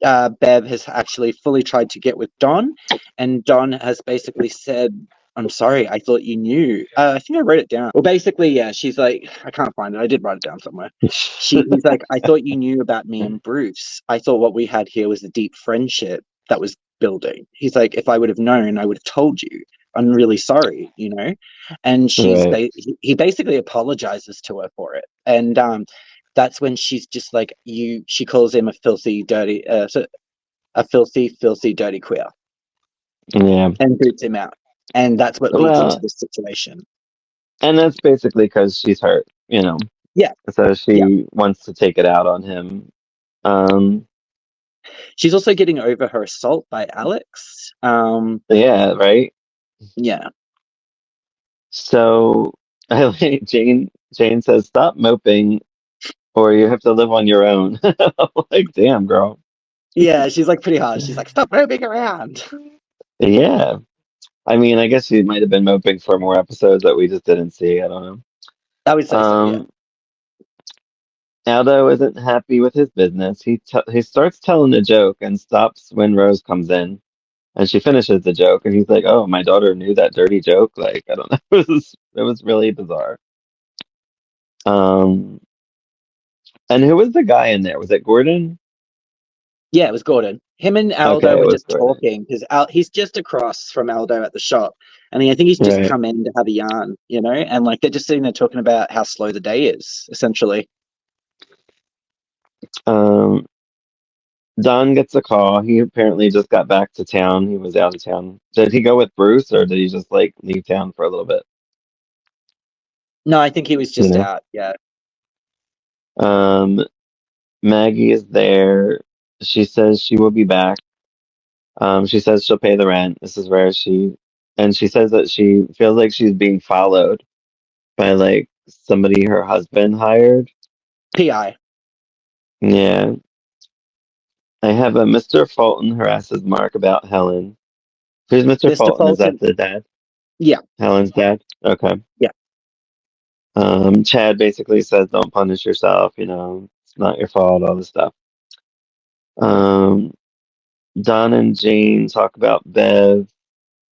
Bev has actually fully tried to get with Don, and Don has basically said, "I'm sorry, I thought you knew." I think I wrote it down. Well, basically, yeah, she's like, I can't find it. I did write it down somewhere. He's like, "I thought you knew about me and Bruce. I thought what we had here was a deep friendship that was building." He's like, "If I would have known, I would have told you. I'm really sorry." And Right. he basically apologizes to her for it, and that's when she's just like, she calls him a filthy dirty a filthy filthy dirty queer Yeah. and boots him out, and that's what leads into Well, this situation. and that's basically because she's hurt. Yeah, So yeah. she wants to take it out on him. Um, She's also getting over her assault by Alex. yeah, right. Yeah. So I like Jane says, "Stop moping, or you have to live on your own." I'm like, damn, girl. Yeah, she's like pretty hard. She's like, stop moving around. Yeah. I mean, I guess she might have been moping for more episodes that we just didn't see. I don't I would know. say so, yeah. Aldo isn't happy with his business. He starts telling a joke and stops when Rose comes in, and she finishes the joke, and he's like, "Oh, my daughter knew that dirty joke." Like, I don't know. It was really bizarre. Um, and who was the guy in there? Was it Gordon? Yeah, it was Gordon. Him and Okay, Aldo it are was just Gordon. talking because he's just across from Aldo at the shop. And I think he's just Right. come in to have a yarn, and like they're just sitting there talking about how slow the day is, essentially. Um, Don gets a call. He apparently just got back to town. He was out of town. Did he go with Bruce, or did he just like leave town for a little bit? No, I think he was You just know. out. Yeah. Um, Maggie is there. She says she will be back. She says she'll pay the rent. This is where and she says that she feels like she's being followed by like somebody her husband hired. PI. Yeah. I have a Mr. Fulton harasses Mark about Helen. Who's Mr. Mr. Fulton? Is that Fulton. the dad? Yeah. Helen's dad? Okay. Yeah. Chad basically says, "Don't punish yourself. It's not your fault." All this stuff. Um, Don and Jane talk about Bev.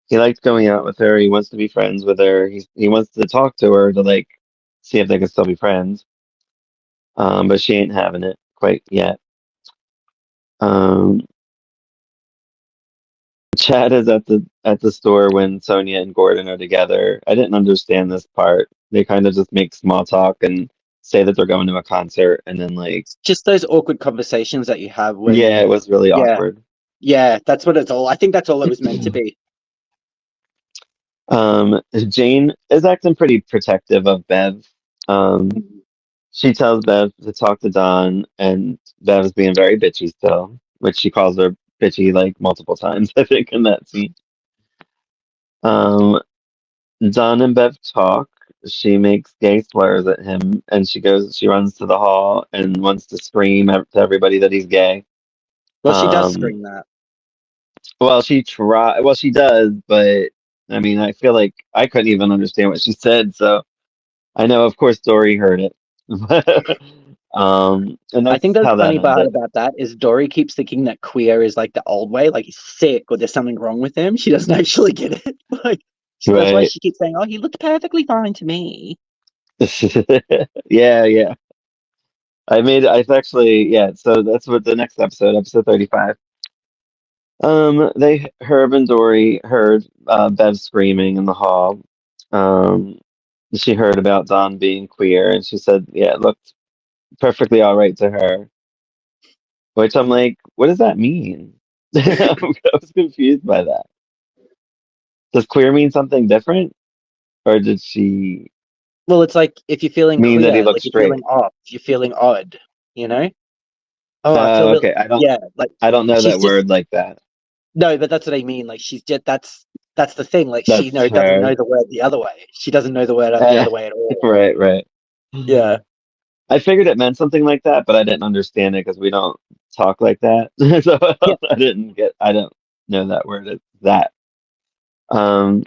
He likes going out with her. He wants to be friends with her. He wants to talk to her to like see if they can still be friends. But she ain't having it quite yet. Um, Chad is at the store when Sonia and Gordon are together. I didn't understand this part. They kind of just make small talk and say that they're going to a concert, and then like, Just those awkward conversations that you have yeah, when, it was really yeah, awkward. yeah, that's what it's all. I think that's all it was meant to be. Jane is acting pretty protective of Bev. Um, she tells Bev to talk to Don, and Bev's being very bitchy still, which she calls her bitchy like multiple times, I think, in that scene. Um, Don and Bev talk. She makes gay slurs at him, and she runs to the hall and wants to scream to everybody that he's gay. Well, she does Um, scream that. well, she does, but I mean, I feel like I couldn't even understand what she said, so I know, of course, Dory heard it. And I think that's the how that funny part ended. about that is Dory keeps thinking that queer is like the old way, like he's sick or there's something wrong with him. She doesn't actually get it. Like that's why Right. she keeps saying, "Oh, he looked perfectly fine to me." Yeah, yeah. I've actually, yeah, so that's what the next episode, episode 35. Herb and Dory heard Bev screaming in the hall. Um, she heard about Don being queer, and she said, yeah, it looked perfectly all right to her. Which I'm like, what does that mean? I was confused by that. Does queer mean something different, or did she Well, it's like if you're feeling mean that he queer, looks like you're feeling straight? off, you're feeling odd, you know? Oh, I feel real. Okay. Yeah, like I don't know she's that just word like that. no, but that's what I mean. Like she's just that's the thing. Like she That's doesn't her. know the word the other way. She doesn't know the word the Eh, other way at all. right, right. Yeah, I figured it meant something like that, but I didn't understand it because we don't talk like that. So yeah, I don't know that word as that. Um,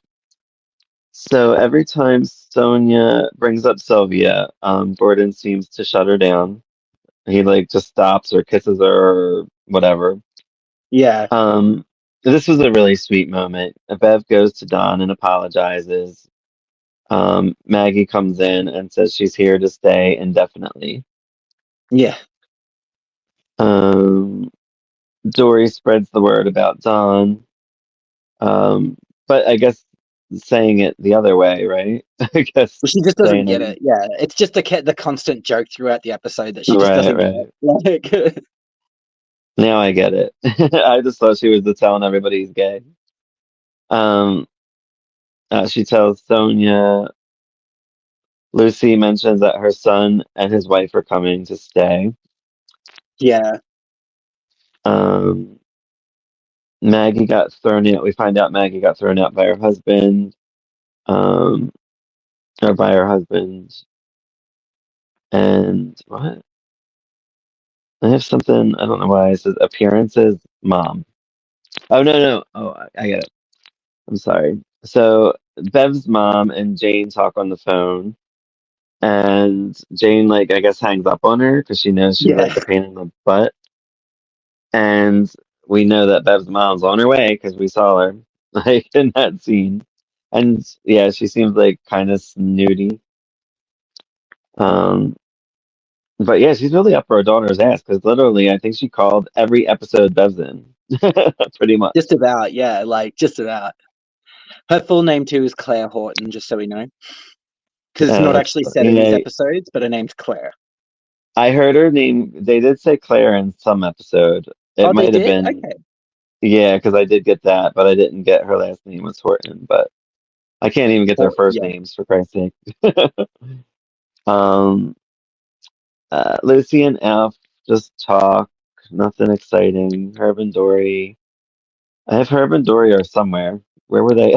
so every time Sonia brings up Sylvia, Gordon seems to shut her down. He like just stops or kisses her or whatever. yeah, Um, this was a really sweet moment. Bev goes to Don and apologizes. Maggie comes in and says she's here to stay indefinitely. yeah. Um, Dory spreads the word about Don, um, but I guess saying it the other way, right? I guess Well, she just doesn't saying get it it. Yeah, it's just the constant joke throughout the episode that she just right, doesn't get. right. Like, Now I get it. I just thought she was just telling everybody he's gay. Um, she tells Sonia. Lucy mentions that her son and his wife are coming to stay. yeah, Um, Maggie got thrown out. We find out Maggie got thrown out by her husband, um, or by her husband. And what? I have something. I don't know why it says appearances, mom. Oh no, no. Oh, I get it. I'm sorry. So Bev's mom and Jane talk on the phone, and Jane like I guess hangs up on her because she knows she's yeah. like a pain in the butt. And we know that Bev's mom's on her way because we saw her like in that scene. And yeah, she seems like kind of snooty. Um, but yeah, she's really up for her daughter's ass because literally, I think she called every episode Bev's in, pretty much. Just about. Yeah, like just about. Her full name too is Claire Horton, just so we know, because it's not That's actually said in these yeah. episodes, but her name's Claire. I heard her name. They did say Claire in some episode. It Oh, they might have did. been Okay. yeah, because I did get that, but I didn't get her last name was Horton. But I can't even get their Or first yeah. names for Christ's sake. Um, Lucy and F just talk, nothing exciting. Herb and Dory. I have Herb and Dory are somewhere. Where were they?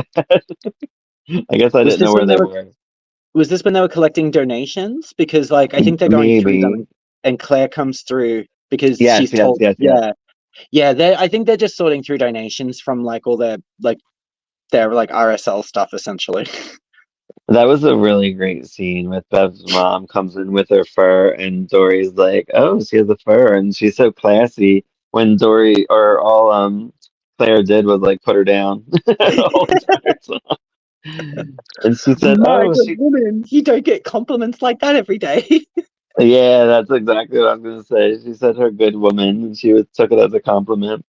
I guess I Was didn't know this where when they they were? were. Was this when they were collecting donations? Because like I think they're going through them, Maybe. and Claire comes through because Yes, she's yes, told. yes, yes. Yeah, yeah. They I think they're just sorting through donations from like all their like RSL stuff essentially. That was a really great scene with Bev's mom comes in with her fur and Dory's like, "Oh, she has a fur," and she's so classy when Dory or all Claire did was like put her down the whole entire time. And she said, My "Oh, good she." woman, you don't get compliments like that every day. Yeah, that's exactly what I was gonna say. She said her good woman, and took it as a compliment.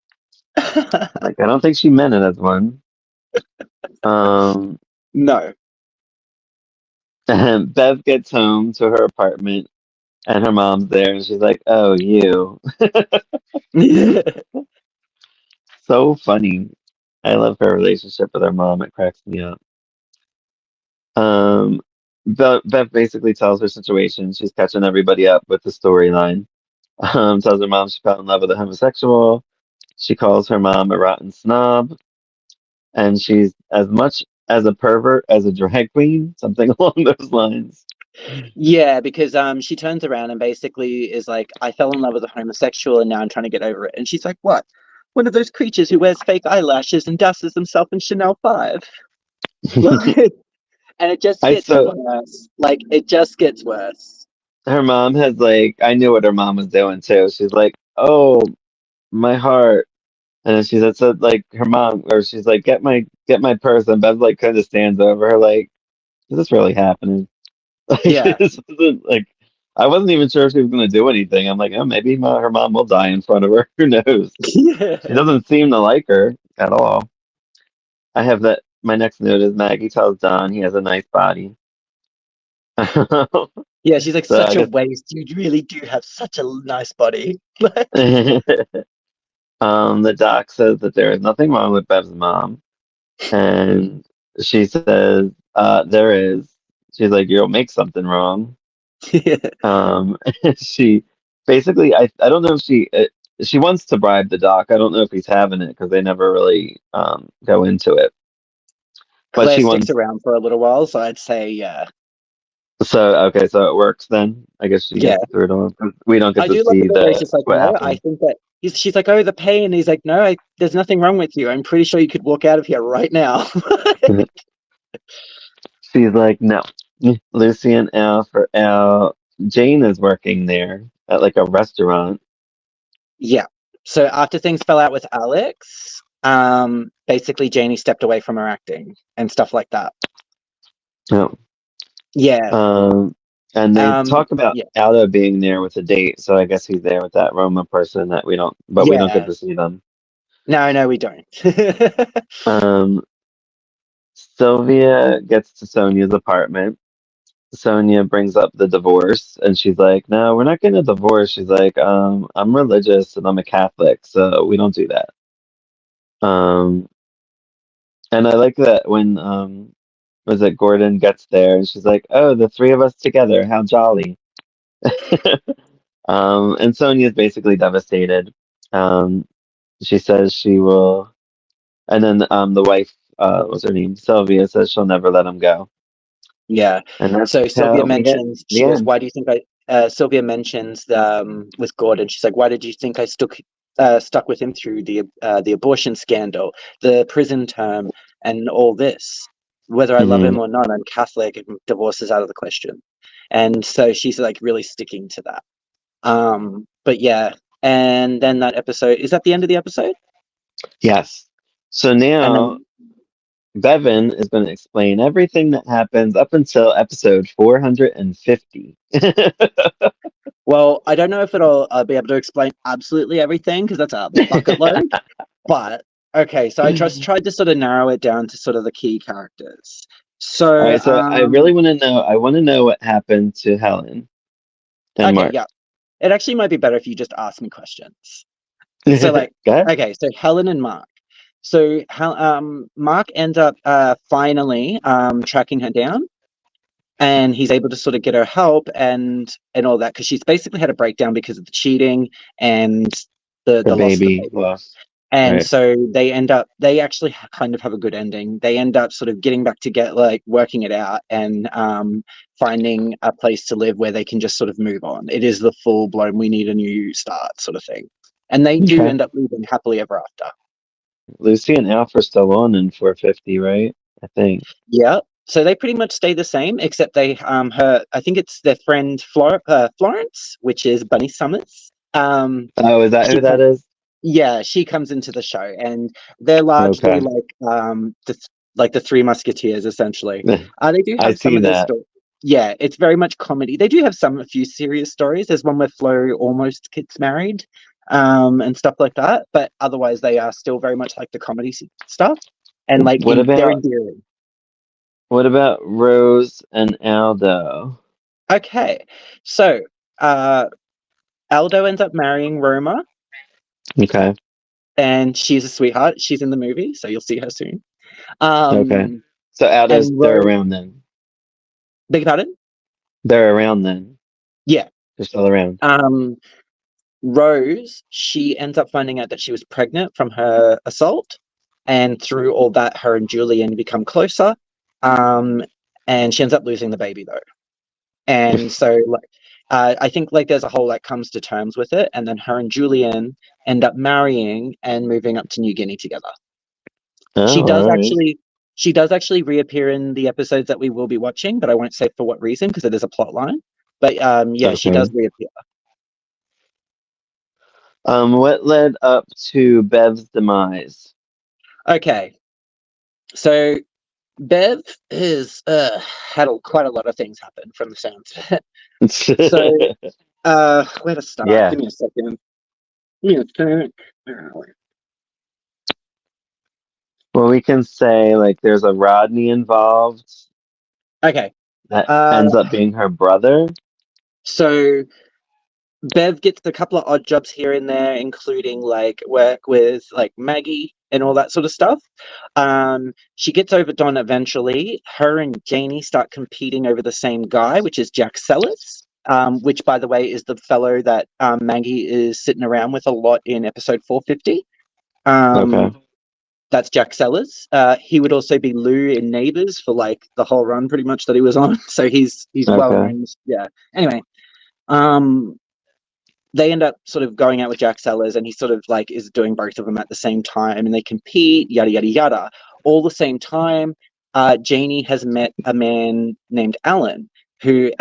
Like I don't think she meant it as one. Um, No. and Bev gets home to her apartment, and her mom's there, and she's like, "Oh, you." So funny. I love her relationship with her mom. It cracks me up. Um, Bev basically tells her situation. She's catching everybody up with the storyline. Tells her mom she fell in love with a homosexual. She calls her mom a rotten snob, and she's as much as a pervert as a drag queen, something along those lines. Yeah, because she turns around and basically is like, I fell in love with a homosexual and now I'm trying to get over it. And she's like, what? One of those creatures who wears fake eyelashes and dusts himself in Chanel 5. Like, and it just I gets so worse. Like, it just gets worse. Her mom has like I knew what her mom was doing too. She's like, "Oh, my heart," and then said like her mom, or she's like, get my purse," and Bev like kind of stands over her like, "Is this really happening?" Like Yeah. this wasn't like I wasn't even sure if she was gonna do anything. I'm like, oh, maybe her mom will die in front of her. Who knows? She Yeah. doesn't seem to like her at all. I have that. My next note is Maggie tells Don he has a nice body. Yeah, she's like, So I such a guess waste. You really do have such a nice body. Like, the doc says that there is nothing wrong with Bev's mom, and she says there is. She's like, you'll make something wrong. yeah. Um, she basically, I don't know if she wants to bribe the doc. I don't know if he's having it because they never really go into it. But Claire she sticks wants. around for a little while, so I'd say, yeah. So okay, so it works then. I guess she Yeah. gets through it all. 'Cause we don't get I to do love the see bit where he's just like, what no, I happens. think that she's like, oh, the pain. And he's like, no, there's nothing wrong with you. I'm pretty sure you could walk out of here right now. She's like, no. Lucy and Al for Al. Jane is working there at like a restaurant. Yeah. So after things fell out with Alex, basically Janie stepped away from her acting and stuff like that. Oh. Yeah. Um, and they talk about Yeah. Aldo being there with a date, so I guess he's there with that Roma person that but we don't get Yeah. to see them. No, no, we don't. Um, Sylvia gets to Sonia's apartment. Sonia brings up the divorce, and she's like, "No, we're not getting a divorce." She's like, I'm religious and I'm a Catholic, so we don't do that." Um, and I like that when was it Gordon gets there, and she's like, "Oh, the three of us together, how jolly." And Sonia's basically devastated. Um, she says she will, and then the wife, what's her name? Sylvia says she'll never let him go, Yeah. and that's So Sylvia how we get mentions, the she goes, end. why do you think Sylvia mentions with Gordon, she's like, why did you think I stuck with him through the abortion scandal, the prison term, and all this? Whether I love Hmm. him or not, I'm Catholic and divorce is out of the question. And so she's like really sticking to that. But yeah, and then that episode, is that the end of the episode? Yes. So And now then Bevan is going to explain everything that happens up until episode 450. well, I don't know if I'll be able to explain absolutely everything because that's a bucket load. But okay, so I just tried to sort of narrow it down to sort of the key characters. All So right, so I really want to know. I want to know what happened to Helen and okay, Mark. yeah. It actually might be better if you just ask me questions. So like Go ahead. okay, so Helen and Mark. So Mark ends up finally tracking her down and he's able to sort of get her help and all that because she's basically had a breakdown because of the cheating and The the loss of the baby baby. loss. And Right. so they actually kind of have a good ending. They end up sort of getting back to get like working it out and finding a place to live where they can just sort of move on. It is the full blown, we need a new start sort of thing. And they do Okay. end up living happily ever after. Lucy and Alf are still on in 450, right? I think. Yeah. So they pretty much stay the same, except they her I think it's their friend Florence, which is Bunny Summers. Oh, is that She who that kind is? Yeah, she comes into the show, and they're largely Okay. like the Three Musketeers, essentially. They do I have some see of their that. stories. Yeah, it's very much comedy. They do have a few serious stories. There's one where Flo almost gets married, and stuff like that. But otherwise, they are still very much like the comedy stuff, and like What they're about endearing. what about Rose and Aldo? Okay, so uh, Aldo ends up marrying Roma, Okay. and she's a sweetheart. She's in the movie, so you'll see her soon. Okay. Um, So Aldo's and they're Rose, around then. beg your pardon? They're around then. Yeah. They're still around. Um, Rose, she ends up finding out that she was pregnant from her assault, and through all that, her and Julian become closer. Um, and she ends up losing the baby though, and so like, I think like there's a whole like comes to terms with it, and then her and Julian end up marrying and moving up to New Guinea together. She Oh, does all right. actually. She does actually reappear in the episodes that we will be watching, but I won't say for what reason because it is a plot line. But yeah, she does Okay. reappear. What led up to Bev's demise? Okay, so Bev has had quite a lot of things happen from the sounds of it. So, where to start? Yeah. Give me a second. Give me a sec. Where are we? Well, we can say like there's a Rodney involved Okay. that Uh, ends up being her brother. so Bev gets a couple of odd jobs here and there, including like work with like Maggie and all that sort of stuff. She gets over Don eventually. Her and Janie start competing over the same guy, which is Jack Sellers. Which, by the way, is the fellow that Maggie is sitting around with a lot in episode 450. Okay. Um, that's Jack Sellers. He would also be Lou in Neighbours for like the whole run, pretty much that he was on. So he's well Okay. known. Yeah. Anyway, um, they end up sort of going out with Jack Sellers, and he sort of like is doing both of them at the same time, and they compete, yada yada yada. All the same time, Janie has met a man named Alan, who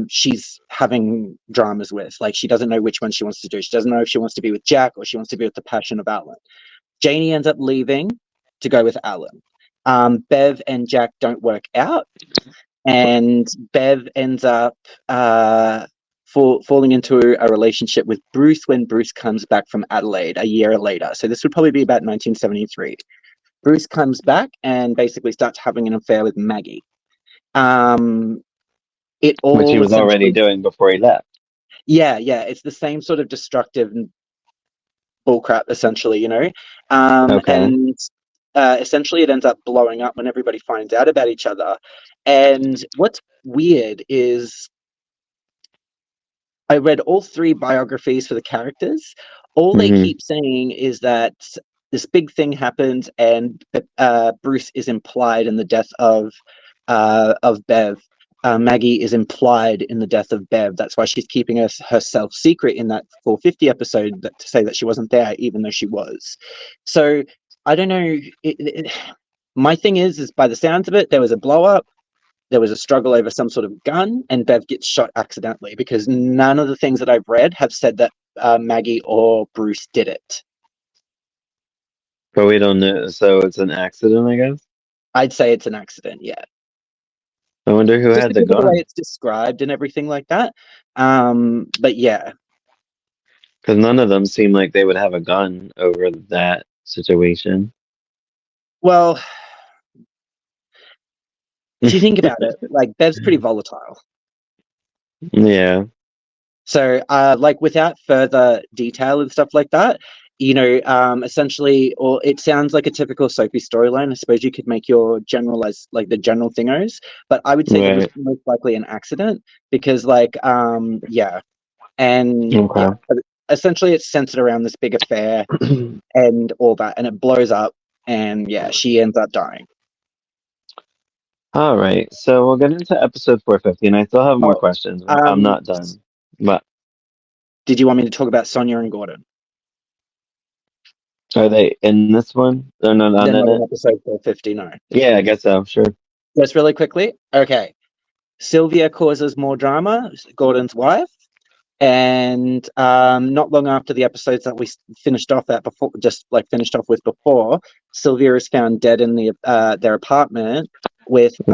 she's having dramas with. Like she doesn't know which one she wants to do. She doesn't know if she wants to be with Jack or she wants to be with the passion of Alan. Janie ends up leaving to go with Alan. Bev and Jack don't work out, and Bev ends up falling into a relationship with Bruce when Bruce comes back from Adelaide a year later. So this would probably be about 1973. Bruce comes back and basically starts having an affair with Maggie. Um, it Which he all was already essentially, doing before he left. yeah, it's the same sort of destructive bullcrap, essentially, Okay. and essentially it ends up blowing up when everybody finds out about each other. And what's weird is I read all three biographies for the characters. All they Hmm. keep saying is that this big thing happened, and Bruce is implied in the death of Bev. Maggie is implied in the death of Bev. That's why she's keeping herself secret in that 450 episode to say that she wasn't there, even though she was. So I don't know. My thing is by the sounds of it, there was a blow up, there was a struggle over some sort of gun, and Bev gets shot accidentally, because none of the things that I've read have said that Maggie or Bruce did it. But we don't know. So it's an accident, I guess. I'd say it's an accident, yeah. I wonder who Just had the because of the way gun. it's described and everything like that. But yeah. Because none of them seem like they would have a gun over that situation. Well, if you think about it, like Bev's pretty volatile. Yeah. So, like, without further detail and stuff like that, essentially, or it sounds like a typical soapy storyline. I suppose you could make your generalize like the general thingos, but I would say that was Right. most likely an accident because, like, yeah, and yeah, Okay. but essentially, it's centered around this big affair and all that, and it blows up, and yeah, she ends up dying. All right. So we'll get into episode 450, and I still have more Oh, questions. I'm um, not done. But did you want me to talk about Sonia and Gordon? are they in this one? They're not They're in not in it? episode 450, no. Yeah, I guess so. Sure. Just really quickly. Okay. Sylvia causes more drama, Gordon's wife. And not long after the episodes that we finished off at before, just like finished off with before, Sylvia is found dead in their apartment with by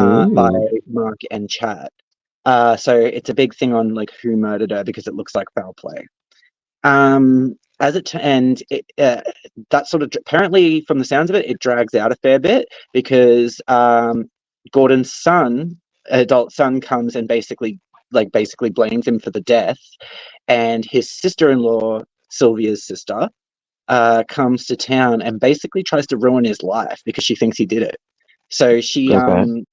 Ooh. Mark and Chad. So it's a big thing on like who murdered her because it looks like foul play. As it and it, that sort of apparently from the sounds of it, it drags out a fair bit because Gordon's son, adult son, comes and basically blames him for the death, and his sister-in-law, Sylvia's sister, comes to town and basically tries to ruin his life because she thinks he did it. So she Okay.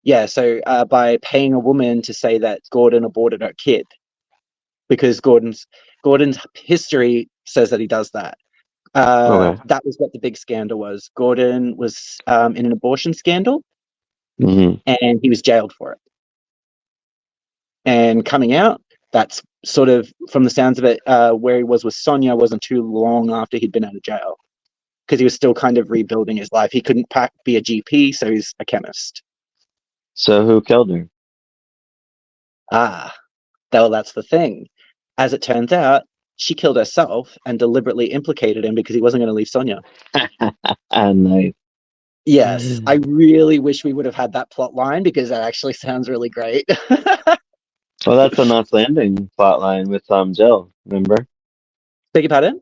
yeah, so by paying a woman to say that Gordon aborted her kid because Gordon's history says that he does that. Okay. That was what the big scandal was. Gordon was in an abortion scandal, Hmm. and he was jailed for it. And coming out, that's sort of from the sounds of it, where he was with Sonia wasn't too long after he'd been out of jail because he was still kind of rebuilding his life. He couldn't be a GP, so he's a chemist. So who killed her? Ah, well, that's the thing. As it turns out, she killed herself and deliberately implicated him because he wasn't going to leave Sonia. Nice. Yes, I really wish we would have had that plot line because that actually sounds really great. Well, that's a Knots Landing plot line with Jill. Remember? Beg your pardon?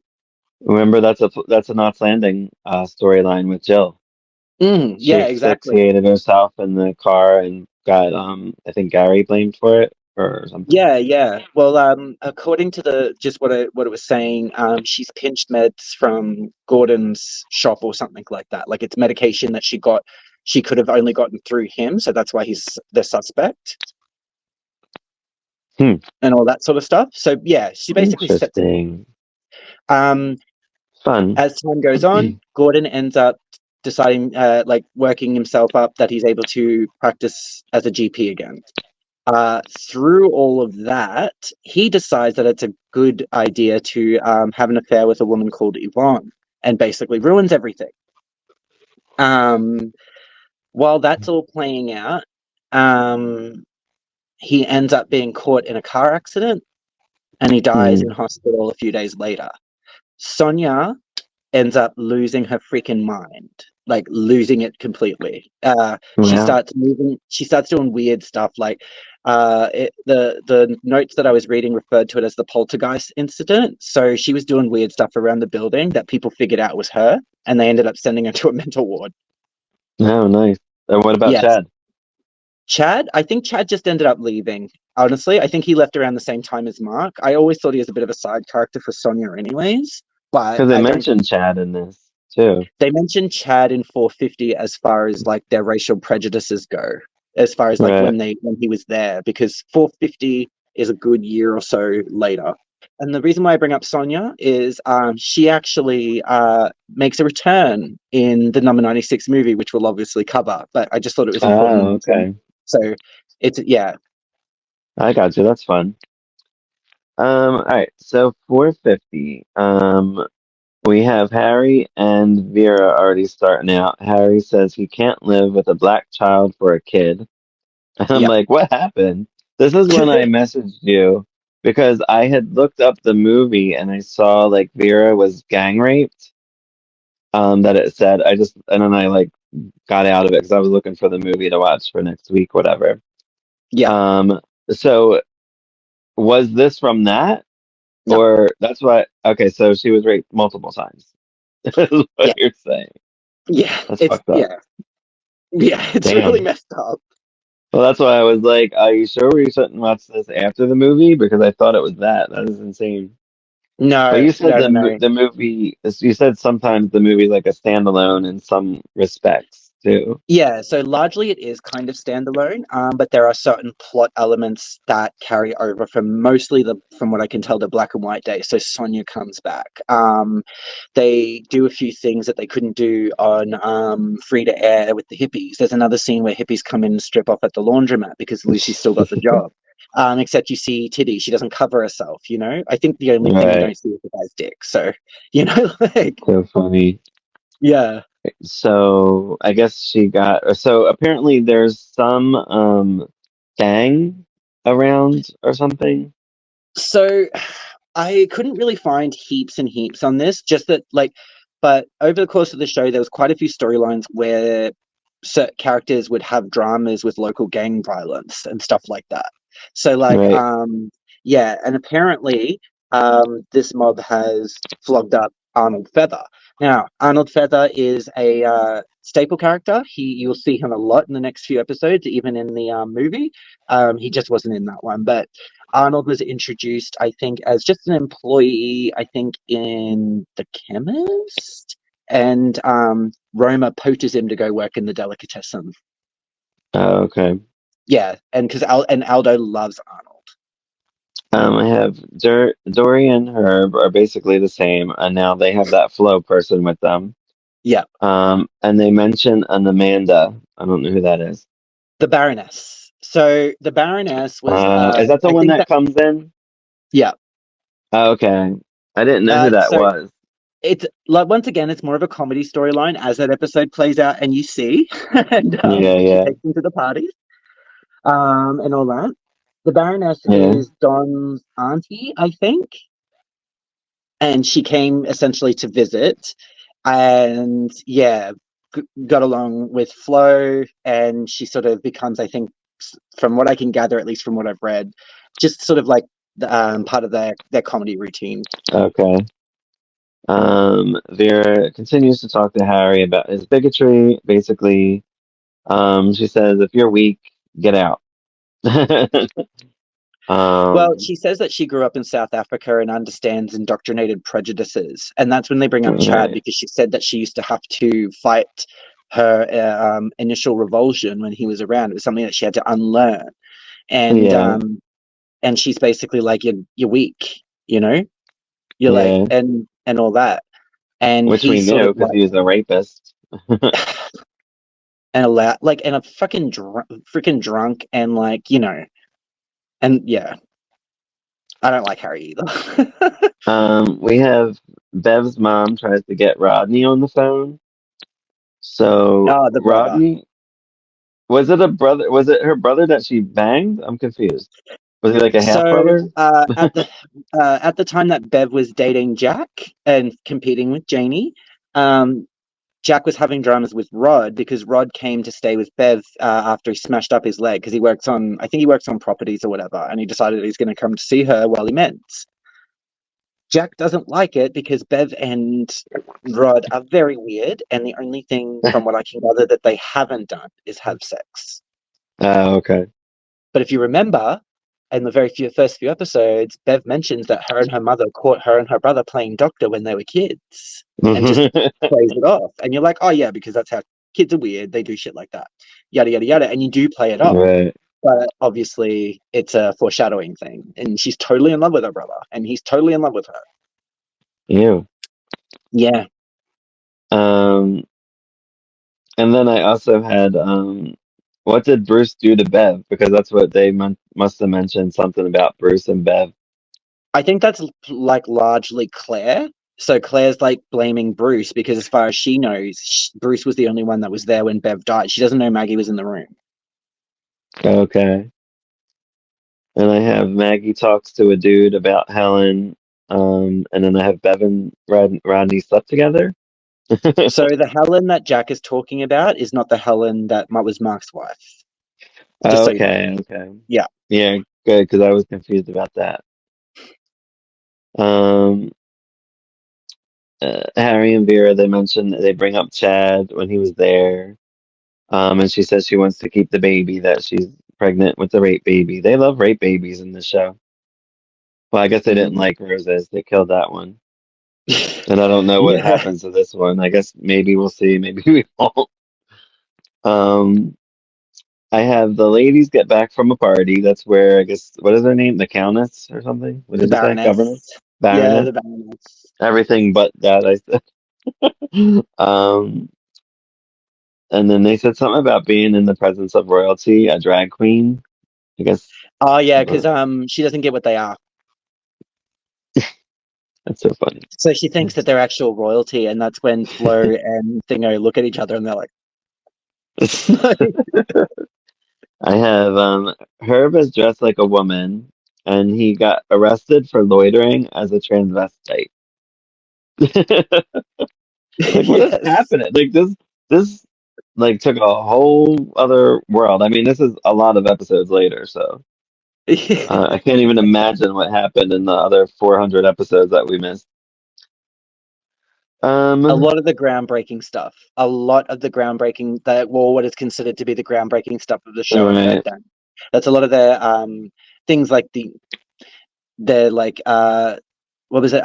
Remember that's a Knots Landing storyline with Jill. She Yeah, exactly. asphyxiated herself in the car and got I think Gary blamed for it or something. Yeah, yeah. Well, according to the just what it was saying, she's pinched meds from Gordon's shop or something like that. Like it's medication that she could have only gotten through him, so that's why he's the suspect Hmm. and all that sort of stuff. So yeah, she basically sets it. Interesting. Um, Fun. as time goes on, Gordon ends up deciding, like working himself up that he's able to practice as a GP again. Through all of that, he decides that it's a good idea to have an affair with a woman called Yvonne and basically ruins everything. Um, while that's all playing out, um, he ends up being caught in a car accident and he dies in Hmm. hospital a few days later. Sonia ends up losing her freaking mind, like losing it completely. She Wow. starts moving. She starts doing weird stuff. Like the notes that I was reading referred to it as the poltergeist incident. So she was doing weird stuff around the building that people figured out was her, and they ended up sending her to a mental ward. Oh, nice. And what about Yes, Chad? Chad. I think Chad just ended up leaving. Honestly, I think he left around the same time as Mark. I always thought he was a bit of a side character for Sonia, anyways. But Because they I don't mentioned Chad in this too. they mentioned Chad in 450 as far as like their racial prejudices go, as far as like Right. when he was there, because 450 is a good year or so later. And the reason why I bring up Sonia is she actually makes a return in the number 96 movie, which we'll obviously cover. But I just thought it was important to Oh, mention. okay. So it's yeah, I got you. That's fun. All right. So 450. We have Harry and Vera already starting out. Harry says he can't live with a black child for a kid. And I'm yeah, like, what happened? This is when I messaged you because I had looked up the movie and I saw like Vera was gang raped. That it said. And then I like got out of it because I was looking for the movie to watch for next week, whatever. yeah, Um, so was this from that? no, Or that's what, okay, so she was raped multiple times. Is what yeah, you're saying. yeah. That's It's fucked up. yeah, yeah. It's really Damn. messed up. Well, that's why I was like, are you sure we shouldn't watch this after the movie? Because I thought it was that. That is insane. But No, you said no, no, no. the movie, you said sometimes the movie's like a standalone in some respects too. Yeah, so largely it is kind of standalone, but there are certain plot elements that carry over from mostly from what I can tell, the black and white days. So Sonia comes back. They do a few things that they couldn't do on free to air with the hippies. There's another scene where hippies come in and strip off at the laundromat because Lucy's still got the job. Except you see Titty, she doesn't cover herself, you know? I think the only thing you Right. don't see is the guy's dick. So, you know, like, So funny. yeah. So I guess she got, so apparently there's some gang around or something. So I couldn't really find heaps and heaps on this, just that but over the course of the show, there was quite a few storylines where certain characters would have dramas with local gang violence and stuff like that. So Right. yeah, and apparently this mob has flogged up Arnold Feather. Now, Arnold Feather is a staple character. You'll see him a lot in the next few episodes, even in the movie. He just wasn't in that one, but Arnold was introduced, I think, as just an employee, I think, in the chemist. And Roma poaches him to go work in the delicatessen. Oh, okay. Yeah, and because Aldo loves Arnold. I have Dory and Herb are basically the same, and now they have that flow person with them. Yeah, And they mention an Amanda. I don't know who that is. the Baroness. So the Baroness was, Is that the I one think that that, comes in? yeah. Oh, okay. I didn't know who that So was. it's like once again, it's more of a comedy storyline as that episode plays out, and you see, and Yeah, she yeah, takes him to the parties, and all that. The Baroness yeah. is Don's auntie, I think, and she came essentially to visit, and yeah, got along with Flo, and she sort of becomes, I think, from what I can gather, at least from what I've read, just sort of like the part of their comedy routine. Okay. Vera continues to talk to Harry about his bigotry. Basically, she says, "If you're weak, get out." Well, um, she says that she grew up in South Africa and understands indoctrinated prejudices, and that's when they bring up Chad, right. because she said that she used to have to fight her initial revulsion when he was around. It was something that she had to unlearn, and Yeah, um, and she's basically like, you're weak, you know, you're like, yeah. and all that, and Which we he's sort knew of because like, he was a rapist. and a like, and a fucking freaking drunk, and like, and yeah, I don't like Harry either. We have Bev's mom tries to get Rodney on the phone. So Oh, the brother. Rodney, was it a brother? Was it her brother that she banged? I'm confused. Was he like a half So brother? at the time that Bev was dating Jack and competing with Janie, um, Jack was having dramas with Rod because Rod came to stay with Bev after he smashed up his leg, because I think he works on properties or whatever, and he decided he's going to come to see her while he mends. Jack doesn't like it because Bev and Rod are very weird, and the only thing from what I can gather that they haven't done is have sex. Oh, okay. But if you remember, in the first few episodes, Bev mentions that her and her mother caught her and her brother playing doctor when they were kids, and just plays it off. And you're like, oh yeah, because that's how kids are weird. They do shit like that, yada yada yada, and you do play it off. Right. But obviously, it's a foreshadowing thing, and she's totally in love with her brother, and he's totally in love with her. Ew. Yeah. Um, and then I also had what did Bruce do to Bev? Because that's what they must have mentioned something about Bruce and Bev. I think that's like largely Claire. So Claire's like blaming Bruce because, as far as she knows, Bruce was the only one that was there when Bev died. She doesn't know Maggie was in the room. Okay. And I have Maggie talks to a dude about Helen. And then I have Bev and Rodney slept together. So the Helen that Jack is talking about is not the Helen that was Mark's wife. Just so you know. Okay, okay. Yeah. Yeah, good, because I was confused about that. Um, Harry and Vera, they mentioned they bring up Chad when he was there. And she says she wants to keep the baby, that she's pregnant with the rape baby. They love rape babies in the show. Well, I guess they didn't Mm. like Roses. They killed that one. And I don't know what Yeah. happens to this one. I guess maybe we'll see, maybe we won't. Um, I have the ladies get back from a party. That's where I guess what is her name? The Countess or something? What The did you say? Governor? Baroness. Yeah, Baroness? the Baroness. Everything but that I said. Um, and then they said something about being in the presence of royalty, a drag queen. I guess Oh yeah, because uh, she doesn't get what they are. that's so funny. So she thinks that they're actual royalty, and that's when Flo and Thingo look at each other and they're like, I have Herb is dressed like a woman, and he got arrested for loitering as a transvestite. Like, what is Yes. happening? Like this like took a whole other world. I mean, this is a lot of episodes later, so I can't even imagine what happened in the other 400 episodes that we missed. A Um, lot of the groundbreaking stuff. A lot of the groundbreaking that, well, what is considered to be the groundbreaking stuff of the show occurred right, then. That's a lot of the things like the like what was it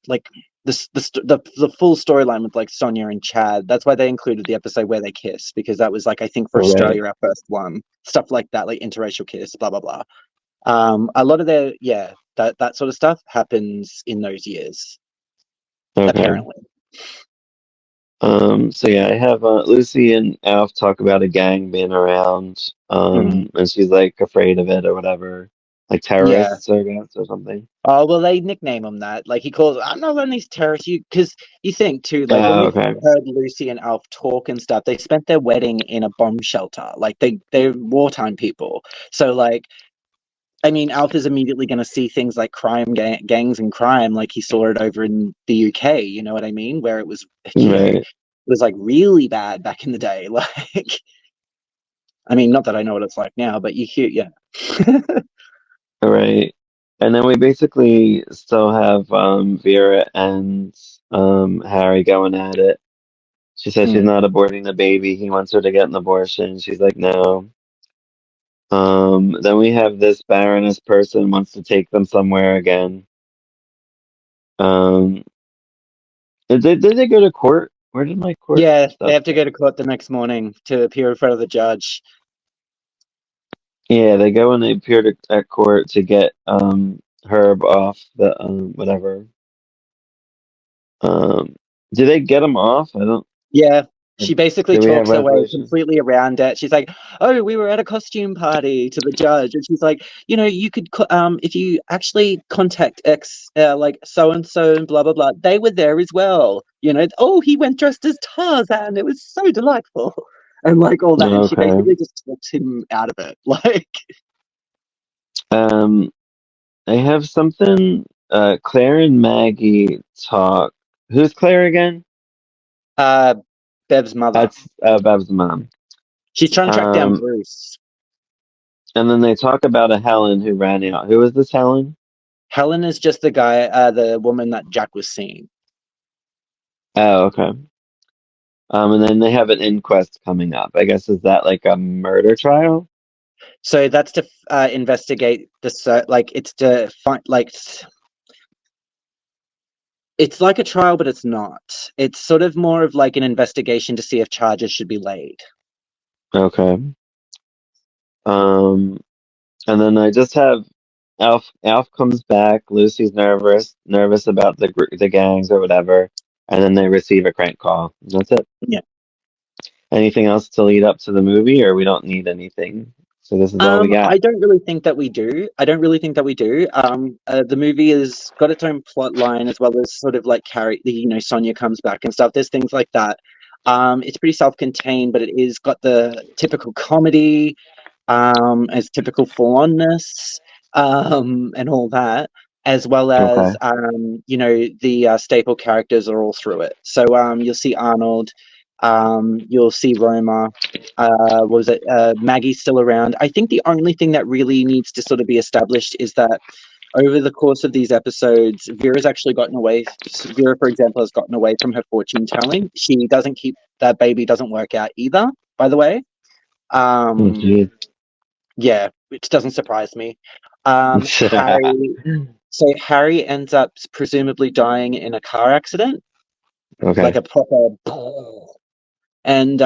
like the full storyline with like Sonia and Chad. That's why they included the episode where they kiss, because that was like, I think for right, Australia our first one. Stuff like that, like interracial kiss, blah blah blah. A lot of their, yeah, that sort of stuff happens in those years, okay. apparently. So yeah, I have Lucy and Alf talk about a gang being around, Mm, and she's like afraid of it or whatever, like yeah. terrorists, I guess, or something. Oh well, they nickname him that. Like he calls, I'm not letting these terrorists. You, because you think too, like when Oh, we've okay, heard Lucy and Alf talk and stuff, they spent their wedding in a bomb shelter. Like they're wartime people. So like, I mean, Alf is immediately going to see things like gangs and crime, like he saw it over in the UK. You know what I mean? Where it was, it right, was like really bad back in the day. Like, I mean, not that I know what it's like now, but you hear, yeah. all right. And then we basically still have Vera and Harry going at it. She says she's Mm. not aborting the baby. He wants her to get an abortion. She's like, no. Then we have this Baroness person wants to take them somewhere again. Um, did they go to court? Where did my court Yeah, they stuff have to go? go to court the next morning to appear in front of the judge. Yeah, they go and they appear at court to get Herb off the whatever. Um, do they get him off? I don't. Yeah, she basically Do we have talks her way resolution? completely around it. She's like, "Oh, we were at a costume party," to the judge, and she's like, "You know, you could, if you actually contact X, like so and so and blah blah blah, they were there as well. You know, oh, he went dressed as Tarzan. It was so delightful." And like all that, and she Okay. basically just talks him out of it. Like, Um, I have something. Claire and Maggie talk. Who's Claire again? uh, Bev's mother. That's Bev's mom. She's trying to track down Um, Bruce. and then they talk about a Helen who ran out. Who is this Helen? Helen is just the woman that Jack was seeing. Oh, okay. And then they have an inquest coming up. I guess is that like a murder trial? So that's to investigate like it's to find like it's like a trial, but it's not. It's sort of more of like an investigation to see if charges should be laid. Okay. Um, and then I just have Alf. Alf comes back. Lucy's nervous about the gangs or whatever, and then they receive a crank call. That's it. Yeah. Anything else to lead up to the movie, or we don't need anything? So this is all we got. I don't really think that we do. I don't really think that we do. The movie has got its own plot line as well as sort of like Sonia comes back and stuff. There's things like that. It's pretty self-contained, but it is got the typical comedy, as typical full-onness, and all that, as well Okay. as the staple characters are all through it. So you'll see Arnold, you'll see Roma. What was it? Maggie's still around. I think the only thing that really needs to sort of be established is that over the course of these episodes, Vera's actually gotten away. Vera, for example, has gotten away from her fortune telling. She doesn't keep that baby, doesn't work out either, by the way. Oh, Um, geez. yeah, which doesn't surprise me. Harry, so Harry ends up presumably dying in a car accident, like Okay. a proper, and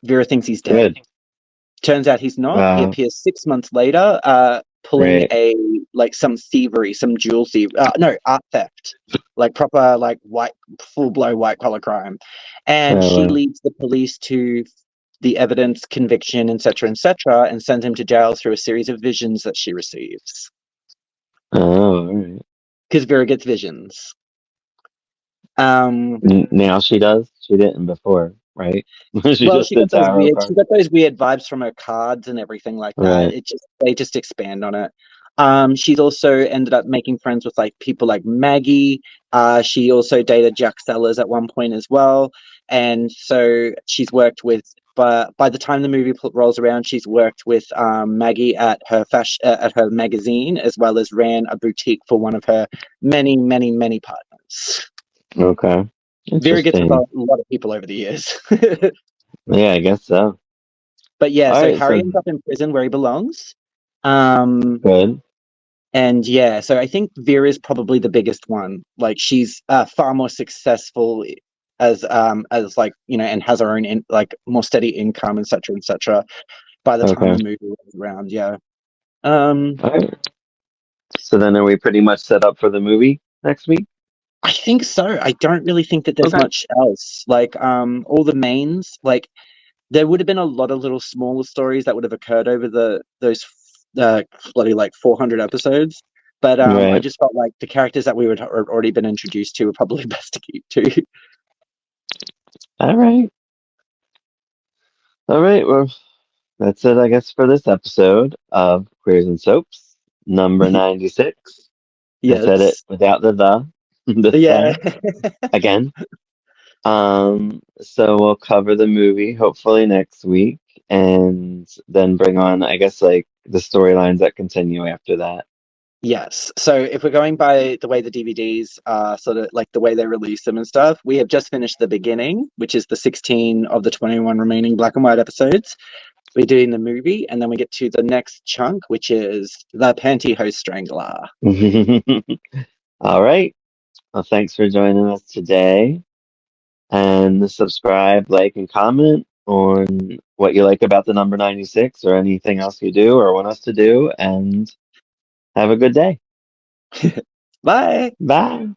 Vera thinks he's dead. Good. Turns out he's not. He appears 6 months later, pulling Great. a like some thievery, some jewel thievery. No, art theft, like proper like white, full blow white collar crime, and Oh, she wow. leads the police to the evidence, conviction, etc., and sends him to jail through a series of visions that she receives. Oh, all right. Because Vera gets visions. Um, Now she does. She didn't before, right? She well, just did tarot she cards. got those weird vibes from her cards and everything like that. Right. They just expand on it. She's also ended up making friends with like people like Maggie. She also dated Jack Sellers at one point as well, and so she's worked with. But by the time the movie rolls around, she's worked with Maggie at her at her magazine, as well as ran a boutique for one of her many, many, many partners. Okay. Vera gets with Interesting. a lot of people over the years. Yeah, I guess so. But yeah, All so right, Harry so ends up in prison where he belongs. Um, good. and yeah, so I think Vera's probably the biggest one. Like she's far more successful as like and has her own like more steady income, etc., etc. By the time Okay. the movie rolls around, yeah. Um, All right. So then are we pretty much set up for the movie next week? I think so. I don't really think that there's Okay. much else. Like all the mains, like there would have been a lot of little smaller stories that would have occurred over those bloody like 400 episodes. But I Right. just felt like the characters that we would have already been introduced to were probably best to keep to. All right. All right. Well, that's it, I guess, for this episode of Queers and Soaps, number 96. I said it Yes. without the this Yeah. time again. So we'll cover the movie hopefully next week and then bring on, I guess, like the storylines that continue after that. Yes. So if we're going by the way the DVDs are sort of like the way they release them and stuff, we have just finished the beginning, which is the 16 of the 21 remaining black and white episodes. We're doing the movie, and then we get to the next chunk, which is the Pantyhose Strangler. All right. Well, thanks for joining us today. And subscribe, like, and comment on what you like about the number 96 or anything else you do or want us to do. And have a good day. Bye. Bye.